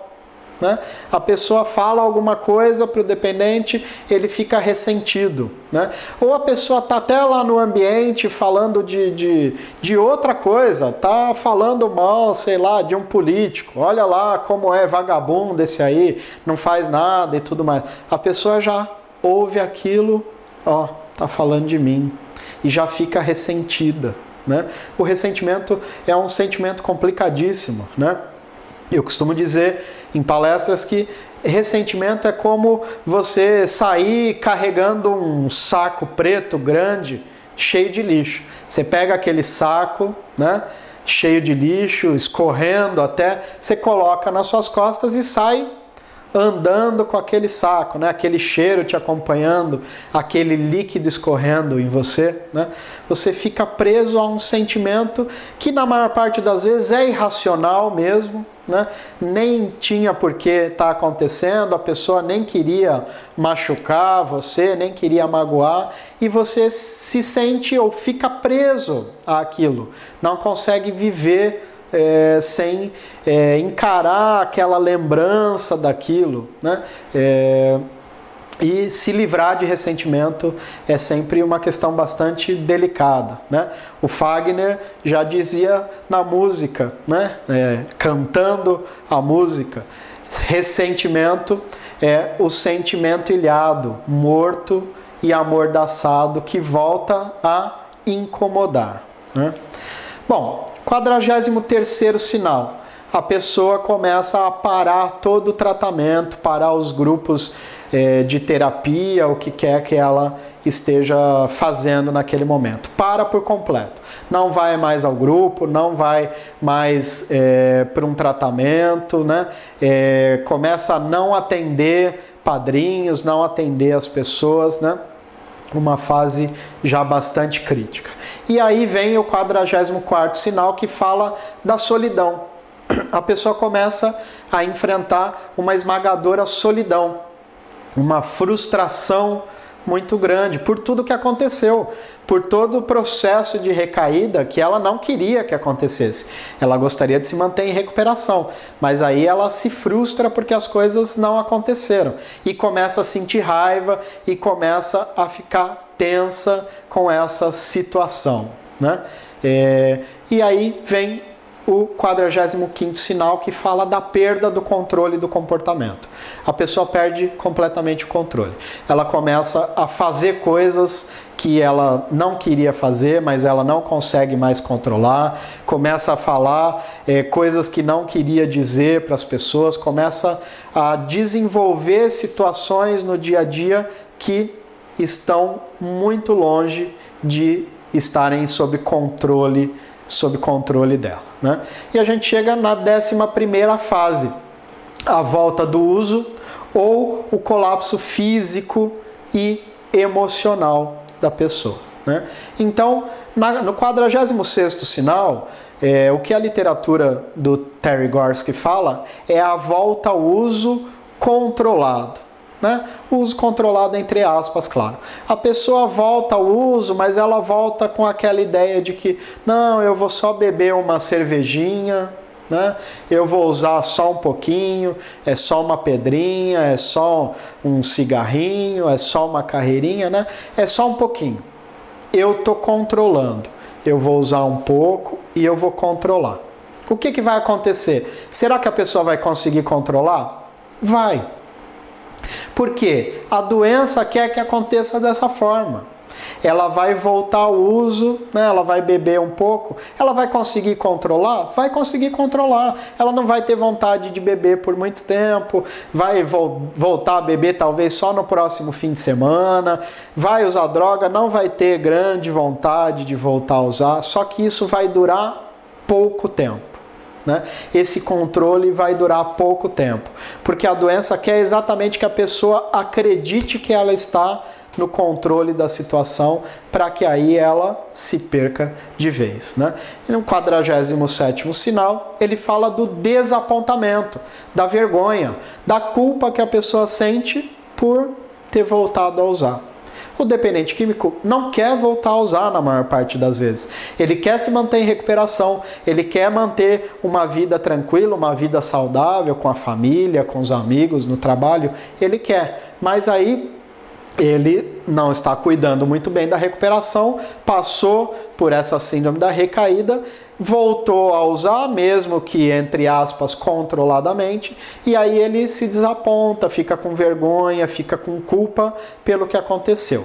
né? A pessoa fala alguma coisa para o dependente, ele fica ressentido, né? Ou a pessoa está até lá no ambiente falando de outra coisa, está falando mal, sei lá, de um político, olha lá como é vagabundo esse aí, não faz nada e tudo mais. A pessoa já ouve aquilo, está falando de mim, e já fica ressentida, né? O ressentimento é um sentimento complicadíssimo, né? Eu costumo dizer em palestras que ressentimento é como você sair carregando um saco preto grande, cheio de lixo. Você pega aquele saco, né, cheio de lixo, escorrendo até, você coloca nas suas costas e sai andando com aquele saco, né? Aquele cheiro te acompanhando, aquele líquido escorrendo em você, né? Você fica preso a um sentimento que na maior parte das vezes é irracional mesmo, né? Nem tinha por que estar acontecendo, a pessoa nem queria machucar você, nem queria magoar, e você se sente ou fica preso àquilo, não consegue viver sem encarar aquela lembrança daquilo, né? E se livrar de ressentimento é sempre uma questão bastante delicada, né? O Fagner já dizia na música, né? Cantando a música, ressentimento é o sentimento ilhado, morto e amordaçado que volta a incomodar, né? Bom, 43º sinal, a pessoa começa a parar todo o tratamento, parar os grupos de terapia, o que quer que ela esteja fazendo naquele momento. Para por completo. Não vai mais ao grupo, não vai mais para um tratamento, né? Começa a não atender padrinhos, não atender as pessoas, né? uma fase já bastante crítica. E aí vem o 44º sinal, que fala da solidão. A pessoa começa a enfrentar uma esmagadora solidão, uma frustração muito grande por tudo que aconteceu, por todo o processo de recaída que ela não queria que acontecesse. Ela gostaria de se manter em recuperação, mas aí ela se frustra porque as coisas não aconteceram e começa a sentir raiva e começa a ficar tensa com essa situação, né? E aí vem o 45º sinal, que fala da perda do controle do comportamento. A pessoa perde completamente o controle. Ela começa a fazer coisas que ela não queria fazer, mas ela não consegue mais controlar. Começa a falar coisas que não queria dizer para as pessoas. Começa a desenvolver situações no dia a dia que estão muito longe de estarem sob controle dela, né? E a gente chega na 11ª fase, a volta do uso ou o colapso físico e emocional da pessoa, né? Então, no 46º sinal, o que a literatura do Terry Gorski fala é a volta ao uso controlado, né? Uso controlado entre aspas, claro. A pessoa volta ao uso, mas ela volta com aquela ideia de que não, eu vou só beber uma cervejinha, né? Eu vou usar só um pouquinho, é só uma pedrinha, é só um cigarrinho, é só uma carreirinha, né? É só um pouquinho. Eu estou controlando. Eu vou usar um pouco e eu vou controlar. O que vai acontecer? Será que a pessoa vai conseguir controlar? Vai. Porque a doença quer que aconteça dessa forma. Ela vai voltar ao uso, né? Ela vai beber um pouco. Ela vai conseguir controlar? Vai conseguir controlar. Ela não vai ter vontade de beber por muito tempo. Vai voltar a beber talvez só no próximo fim de semana. Vai usar droga, não vai ter grande vontade de voltar a usar. Só que isso vai durar pouco tempo, né? Esse controle vai durar pouco tempo, porque a doença quer exatamente que a pessoa acredite que ela está no controle da situação, para que aí ela se perca de vez, né? E no 47º sinal, ele fala do desapontamento, da vergonha, da culpa que a pessoa sente por ter voltado a usar. O dependente químico não quer voltar a usar na maior parte das vezes. Ele quer se manter em recuperação, ele quer manter uma vida tranquila, uma vida saudável com a família, com os amigos, no trabalho, ele quer. Mas aí ele não está cuidando muito bem da recuperação, passou por essa síndrome da recaída, voltou a usar, mesmo que, entre aspas, controladamente, e aí ele se desaponta, fica com vergonha, fica com culpa pelo que aconteceu.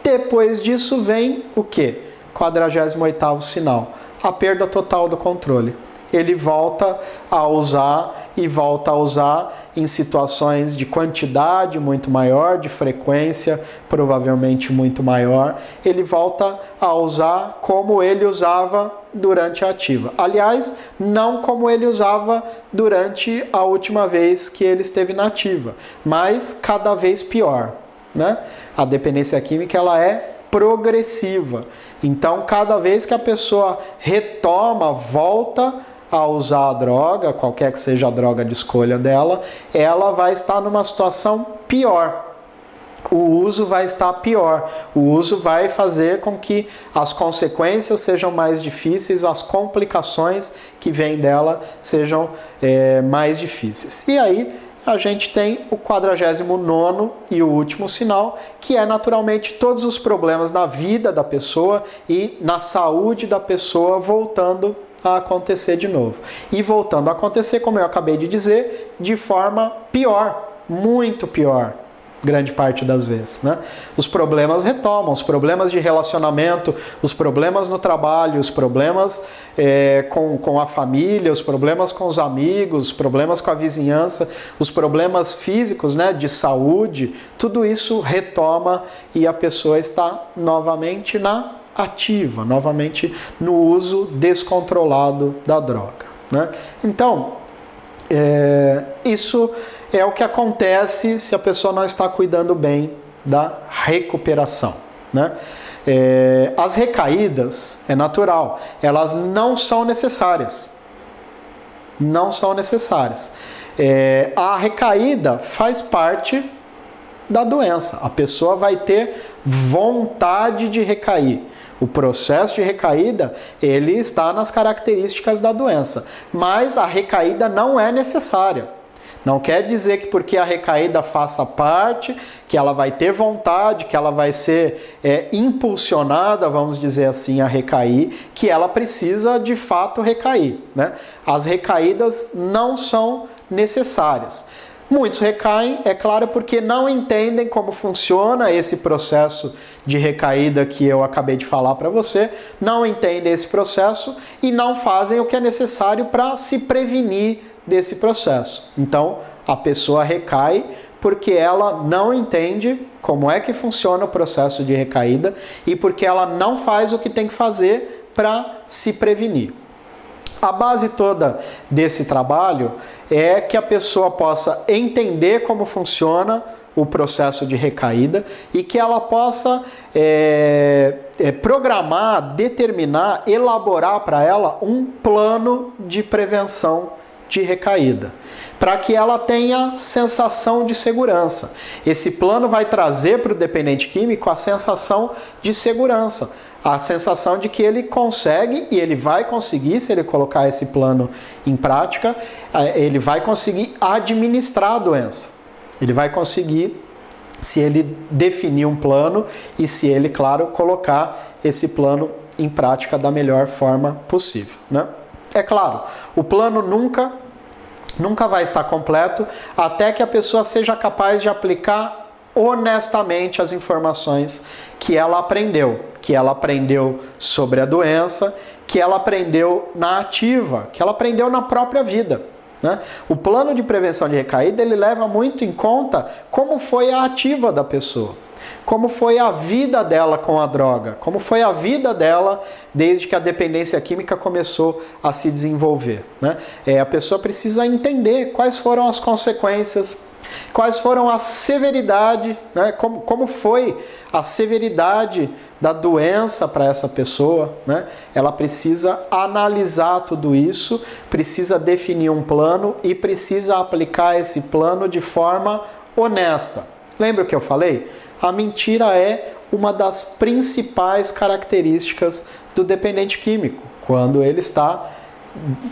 Depois disso vem o quê? 48º sinal, a perda total do controle. Ele volta a usar e volta a usar em situações de quantidade muito maior, de frequência provavelmente muito maior. Ele volta a usar como ele usava durante a ativa. Aliás, não como ele usava durante a última vez que ele esteve na ativa, mas cada vez pior, né? A dependência química, ela é progressiva. Então, cada vez que a pessoa retoma, volta a usar a droga, qualquer que seja a droga de escolha dela, ela vai estar numa situação pior. O uso vai estar pior. O uso vai fazer com que as consequências sejam mais difíceis, as complicações que vêm dela sejam mais difíceis. E aí a gente tem o 49º e o último sinal, que é naturalmente todos os problemas na vida da pessoa e na saúde da pessoa voltando a acontecer de novo. E voltando a acontecer, como eu acabei de dizer, de forma pior, muito pior, grande parte das vezes, né? Os problemas retomam, os problemas de relacionamento, os problemas no trabalho, os problemas com a família, os problemas com os amigos, os problemas com a vizinhança, os problemas físicos, né, de saúde, tudo isso retoma e a pessoa está novamente na ativa, novamente no uso descontrolado da droga, né? Então, isso é o que acontece se a pessoa não está cuidando bem da recuperação, né? As recaídas, é natural, elas não são necessárias. Não são necessárias. A recaída faz parte da doença. A pessoa vai ter vontade de recair. O processo de recaída, ele está nas características da doença. Mas a recaída não é necessária. Não quer dizer que porque a recaída faça parte, que ela vai ter vontade, que ela vai ser impulsionada, vamos dizer assim, a recair, que ela precisa de fato recair, né? As recaídas não são necessárias. Muitos recaem, é claro, porque não entendem como funciona esse processo de recaída que eu acabei de falar para você, não entendem esse processo e não fazem o que é necessário para se prevenir desse processo. Então, a pessoa recai porque ela não entende como é que funciona o processo de recaída e porque ela não faz o que tem que fazer para se prevenir. A base toda desse trabalho é que a pessoa possa entender como funciona o processo de recaída e que ela possa programar, determinar, elaborar para ela um plano de prevenção de recaída, para que ela tenha sensação de segurança. Esse plano vai trazer para o dependente químico a sensação de segurança, a sensação de que ele consegue e ele vai conseguir, se ele colocar esse plano em prática, ele vai conseguir administrar a doença. Ele vai conseguir, se ele definir um plano e se ele, claro, colocar esse plano em prática da melhor forma possível, né? É claro, o plano nunca vai estar completo até que a pessoa seja capaz de aplicar honestamente as informações que ela aprendeu sobre a doença, que ela aprendeu na ativa, que ela aprendeu na própria vida, né? O plano de prevenção de recaída, ele leva muito em conta como foi a ativa da pessoa. Como foi a vida dela com a droga, como foi a vida dela desde que a dependência química começou a se desenvolver, né? A pessoa precisa entender quais foram as consequências, quais foram a severidade, né? Como foi a severidade da doença para essa pessoa, né? Ela precisa analisar tudo isso, precisa definir um plano e precisa aplicar esse plano de forma honesta. Lembra o que eu falei? A mentira é uma das principais características do dependente químico, quando ele está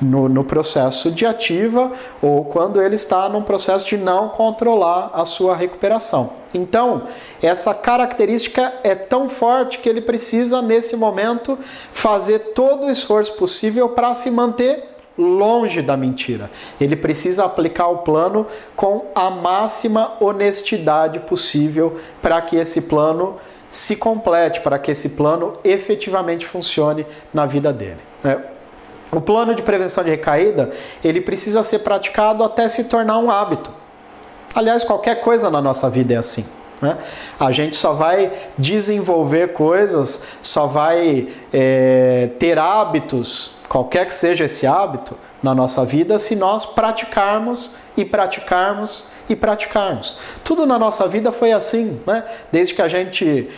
no processo de ativa ou quando ele está num processo de não controlar a sua recuperação. Então, essa característica é tão forte que ele precisa, nesse momento, fazer todo o esforço possível para se manter longe da mentira. Ele precisa aplicar o plano com a máxima honestidade possível para que esse plano se complete, para que esse plano efetivamente funcione na vida dele, né? O plano de prevenção de recaída, ele precisa ser praticado até se tornar um hábito. Aliás, qualquer coisa na nossa vida é assim, né? A gente só vai desenvolver coisas, só vai ter hábitos, qualquer que seja esse hábito na nossa vida, se nós praticarmos e praticarmos e praticarmos. Tudo na nossa vida foi assim, né? Desde que a gente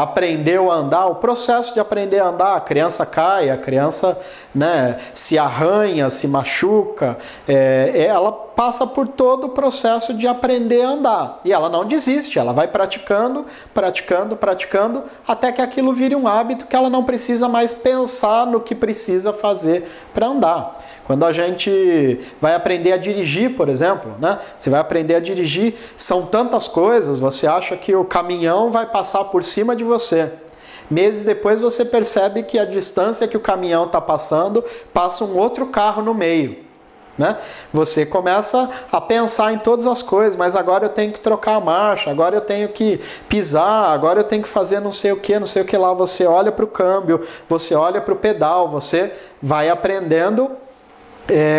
aprendeu a andar, o processo de aprender a andar, a criança cai, a criança, né, se arranha, se machuca, ela passa por todo o processo de aprender a andar. E ela não desiste, ela vai praticando, praticando, praticando, até que aquilo vire um hábito que ela não precisa mais pensar no que precisa fazer para andar. Quando a gente vai aprender a dirigir, por exemplo, né? Você vai aprender a dirigir, são tantas coisas, você acha que o caminhão vai passar por cima de você. Meses depois você percebe que a distância que o caminhão está passando, passa um outro carro no meio, né? Você começa a pensar em todas as coisas, mas agora eu tenho que trocar a marcha, agora eu tenho que pisar, agora eu tenho que fazer não sei o que lá. Você olha para o câmbio, você olha para o pedal, você vai aprendendo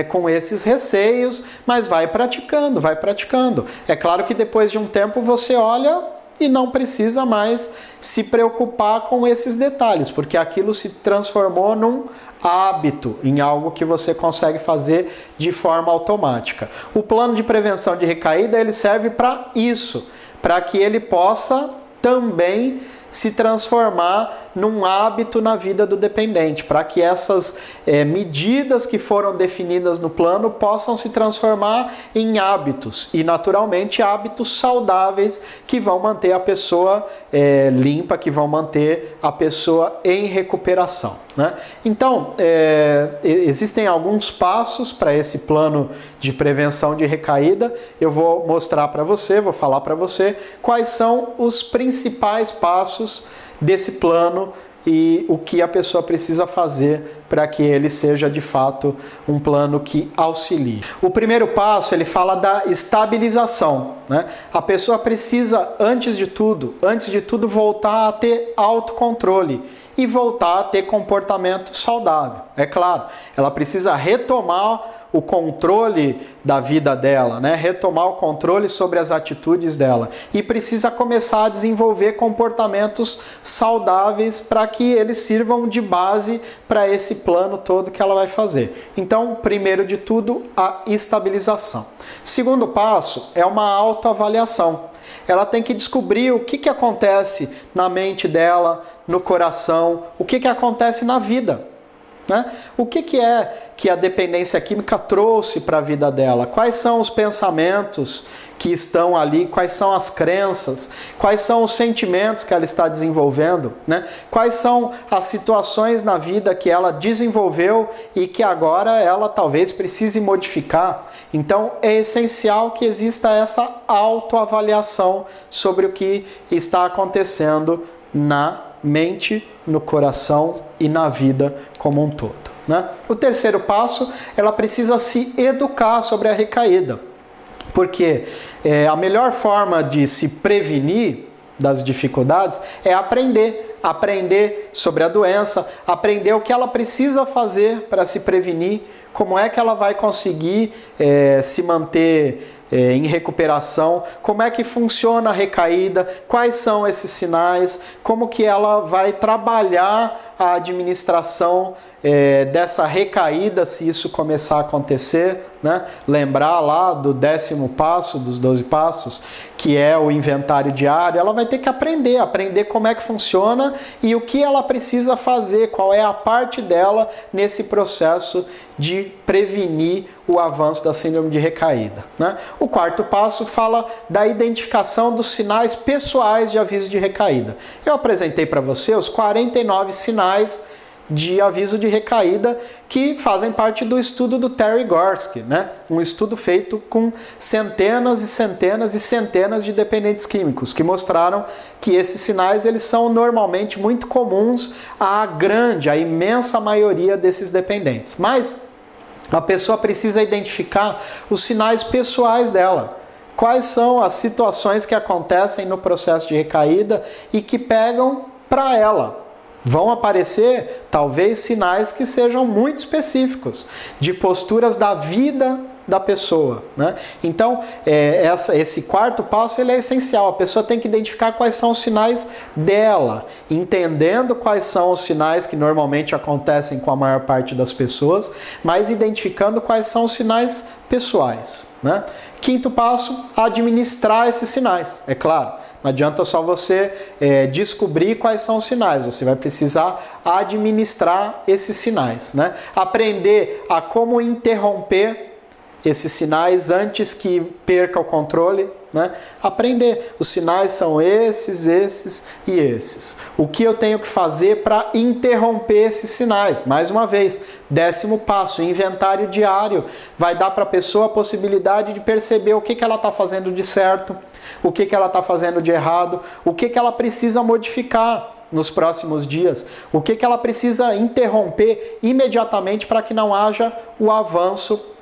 com esses receios, mas vai praticando, vai praticando. É claro que depois de um tempo você olha e não precisa mais se preocupar com esses detalhes, porque aquilo se transformou num hábito, em algo que você consegue fazer de forma automática. O plano de prevenção de recaída, ele serve para isso, para que ele possa também se transformar num hábito na vida do dependente, para que essas medidas que foram definidas no plano possam se transformar em hábitos, e naturalmente hábitos saudáveis que vão manter a pessoa limpa, que vão manter a pessoa em recuperação, né? Então, existem alguns passos para esse plano de prevenção de recaída. Eu vou mostrar para você, vou falar para você quais são os principais passos desse plano e o que a pessoa precisa fazer para que ele seja de fato um plano que auxilie. O primeiro passo, ele fala da estabilização, né? A pessoa precisa, antes de tudo, voltar a ter autocontrole e voltar a ter comportamento saudável. É claro, ela precisa retomar o controle da vida dela, né? Retomar o controle sobre as atitudes dela, e precisa começar a desenvolver comportamentos saudáveis para que eles sirvam de base para esse plano todo que ela vai fazer. Então, primeiro de tudo, a estabilização. Segundo passo é uma autoavaliação. Ela tem que descobrir o que acontece na mente dela, no coração, o que acontece na vida, né? O que é que a dependência química trouxe para a vida dela? Quais são os pensamentos que estão ali? Quais são as crenças? Quais são os sentimentos que ela está desenvolvendo, né? Quais são as situações na vida que ela desenvolveu e que agora ela talvez precise modificar? Então é essencial que exista essa autoavaliação sobre o que está acontecendo na mente, no coração e na vida como um todo, né? O terceiro passo, ela precisa se educar sobre a recaída, porque a melhor forma de se prevenir das dificuldades é aprender sobre a doença, aprender o que ela precisa fazer para se prevenir, como é que ela vai conseguir se manter em recuperação, como é que funciona a recaída, quais são esses sinais, como que ela vai trabalhar a administração dessa recaída se isso começar a acontecer, né? Lembrar lá do 10º passo, dos 12 passos, que é o inventário diário. Ela vai ter que aprender como é que funciona e o que ela precisa fazer, qual é a parte dela nesse processo de prevenir o avanço da síndrome de recaída, né? O quarto passo fala da identificação dos sinais pessoais de aviso de recaída. Eu apresentei para você os 49 sinais de aviso de recaída que fazem parte do estudo do Terry Gorski, né? Um estudo feito com centenas e centenas e centenas de dependentes químicos, que mostraram que esses sinais eles são normalmente muito comuns à imensa maioria desses dependentes. Mas a pessoa precisa identificar os sinais pessoais dela. Quais são as situações que acontecem no processo de recaída e que pegam para ela? Vão aparecer, talvez, sinais que sejam muito específicos, de posturas da vida da pessoa, né? Então, esse quarto passo ele é essencial. A pessoa tem que identificar quais são os sinais dela, entendendo quais são os sinais que normalmente acontecem com a maior parte das pessoas, mas identificando quais são os sinais pessoais, né? Quinto passo, administrar esses sinais, é claro. Não adianta só você descobrir quais são os sinais, você vai precisar administrar esses sinais, né? Aprender a como interromper esses sinais antes que perca o controle, né? Aprender, os sinais são esses, esses e esses. O que eu tenho que fazer para interromper esses sinais? Mais uma vez, 10º passo, inventário diário. Vai dar para a pessoa a possibilidade de perceber o que ela está fazendo de certo, o que ela está fazendo de errado, o que ela precisa modificar nos próximos dias, o que ela precisa interromper imediatamente para que não haja o avanço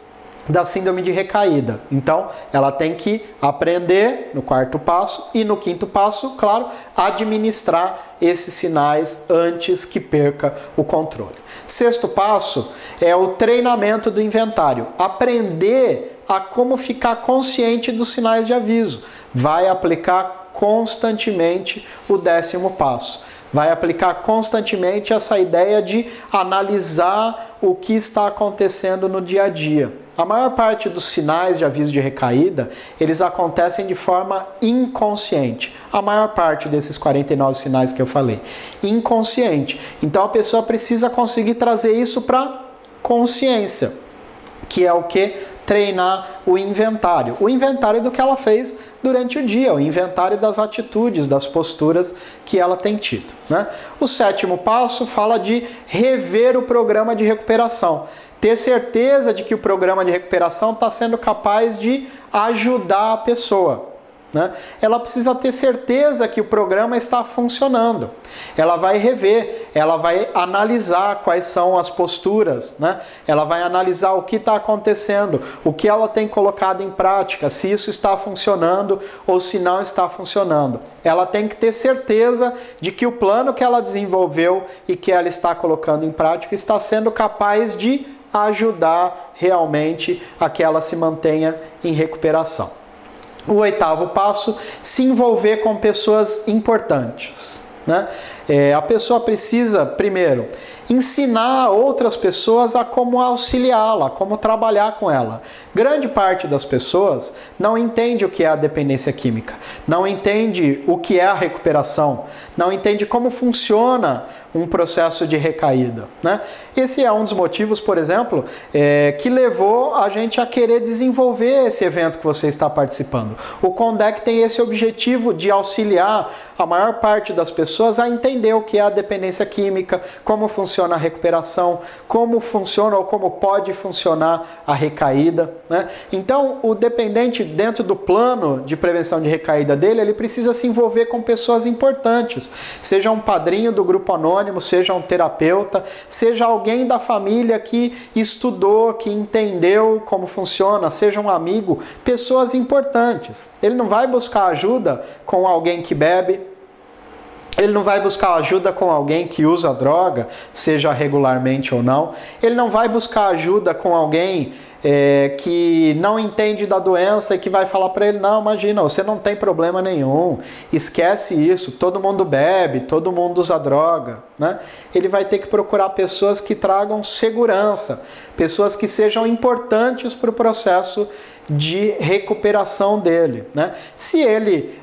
da síndrome de recaída. Então, ela tem que aprender no quarto passo e no quinto passo, claro, administrar esses sinais antes que perca o controle. Sexto passo é o treinamento do inventário. Aprender a como ficar consciente dos sinais de aviso. Vai aplicar constantemente o 10º passo. Vai aplicar constantemente essa ideia de analisar o que está acontecendo no dia a dia. A maior parte dos sinais de aviso de recaída, eles acontecem de forma inconsciente. A maior parte desses 49 sinais que eu falei. Inconsciente. Então a pessoa precisa conseguir trazer isso para consciência. Que é o que? Treinar o inventário. O inventário do que ela fez durante o dia. O inventário das atitudes, das posturas que ela tem tido, né? O 7º passo fala de rever o programa de recuperação. Ter certeza de que o programa de recuperação está sendo capaz de ajudar a pessoa, né? Ela precisa ter certeza que o programa está funcionando. Ela vai rever, ela vai analisar quais são as posturas, né? Ela vai analisar o que está acontecendo, o que ela tem colocado em prática, se isso está funcionando ou se não está funcionando. Ela tem que ter certeza de que o plano que ela desenvolveu e que ela está colocando em prática está sendo capaz de ajudar realmente a que ela se mantenha em recuperação. O 8º passo, se envolver com pessoas importantes, né? A pessoa precisa, primeiro, ensinar outras pessoas a como auxiliá-la, a como trabalhar com ela. Grande parte das pessoas não entende o que é a dependência química, não entende o que é a recuperação, não entende como funciona um processo de recaída, né? Esse é um dos motivos, por exemplo, que levou a gente a querer desenvolver esse evento que você está participando. O CONDEC tem esse objetivo de auxiliar a maior parte das pessoas a entender o que é a dependência química, como funciona a recuperação, como funciona ou como pode funcionar a recaída, né? Então, o dependente, dentro do plano de prevenção de recaída dele, ele precisa se envolver com pessoas importantes, seja um padrinho do grupo anônimo, seja um terapeuta, seja alguém da família que estudou, que entendeu como funciona, seja um amigo, pessoas importantes. Ele não vai buscar ajuda com alguém que bebe, ele não vai buscar ajuda com alguém que usa droga, seja regularmente ou não. Ele não vai buscar ajuda com alguém que não entende da doença e que vai falar para ele, não, imagina, você não tem problema nenhum, esquece isso, todo mundo bebe, todo mundo usa droga, né? Ele vai ter que procurar pessoas que tragam segurança, pessoas que sejam importantes para o processo de recuperação dele, né? Se ele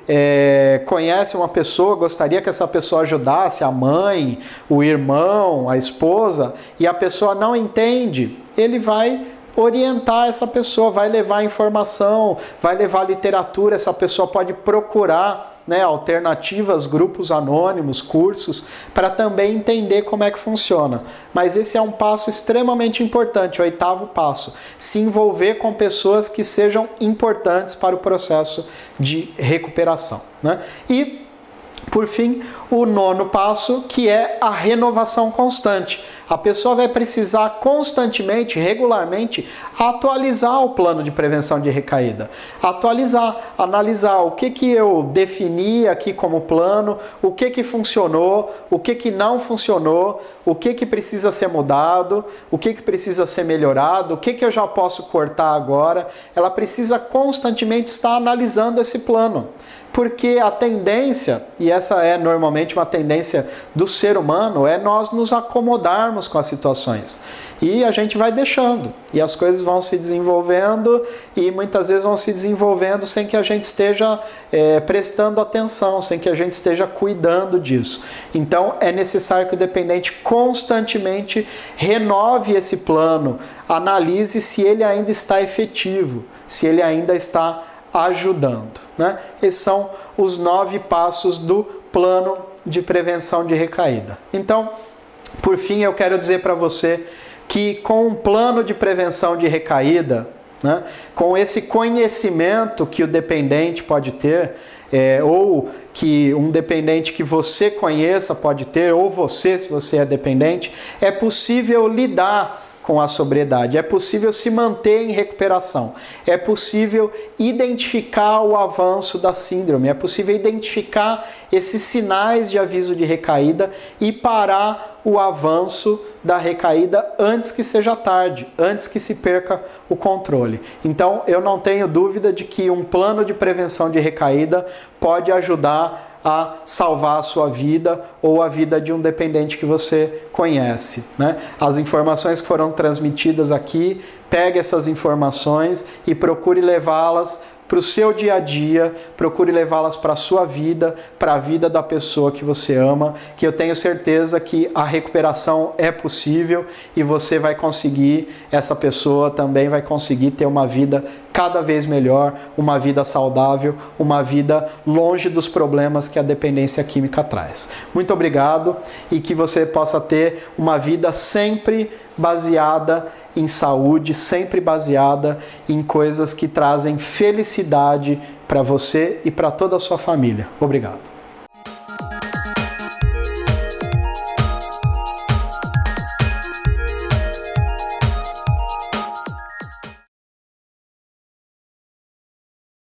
conhece uma pessoa, gostaria que essa pessoa ajudasse, a mãe, o irmão, a esposa, e a pessoa não entende, ele vai orientar essa pessoa, vai levar informação, vai levar literatura, essa pessoa pode procurar, né, alternativas, grupos anônimos, cursos, para também entender como é que funciona. Mas esse é um passo extremamente importante, o 8º passo, se envolver com pessoas que sejam importantes para o processo de recuperação, né? E, por fim, o 9º passo, que é a renovação constante. A pessoa vai precisar constantemente, regularmente, atualizar o plano de prevenção de recaída. Atualizar, analisar o que eu defini aqui como plano, o que funcionou, o que não funcionou, o que precisa ser mudado, o que precisa ser melhorado, o que eu já posso cortar agora. Ela precisa constantemente estar analisando esse plano. Porque a tendência, e essa é normalmente uma tendência do ser humano, é nós nos acomodarmos com as situações. E a gente vai deixando, e as coisas vão se desenvolvendo, e muitas vezes vão se desenvolvendo sem que a gente esteja prestando atenção, sem que a gente esteja cuidando disso. Então é necessário que o dependente constantemente renove esse plano, analise se ele ainda está efetivo, se ele ainda está ajudando, né? Esses são os 9 passos do plano de prevenção de recaída. Então, por fim, eu quero dizer para você que com um plano de prevenção de recaída, né, com esse conhecimento que o dependente pode ter, ou que um dependente que você conheça pode ter, ou você, se você é dependente, é possível lidar com a sobriedade, é possível se manter em recuperação, é possível identificar o avanço da síndrome, é possível identificar esses sinais de aviso de recaída e parar o avanço da recaída antes que seja tarde, antes que se perca o controle. Então, eu não tenho dúvida de que um plano de prevenção de recaída pode ajudar a salvar a sua vida ou a vida de um dependente que você conhece, né? As informações que foram transmitidas aqui, pegue essas informações e procure levá-las para o seu dia a dia, procure levá-las para a sua vida, para a vida da pessoa que você ama, que eu tenho certeza que a recuperação é possível e você vai conseguir, essa pessoa também vai conseguir ter uma vida cada vez melhor, uma vida saudável, uma vida longe dos problemas que a dependência química traz. Muito obrigado e que você possa ter uma vida sempre baseada em saúde, sempre baseada em coisas que trazem felicidade para você e para toda a sua família. Obrigado.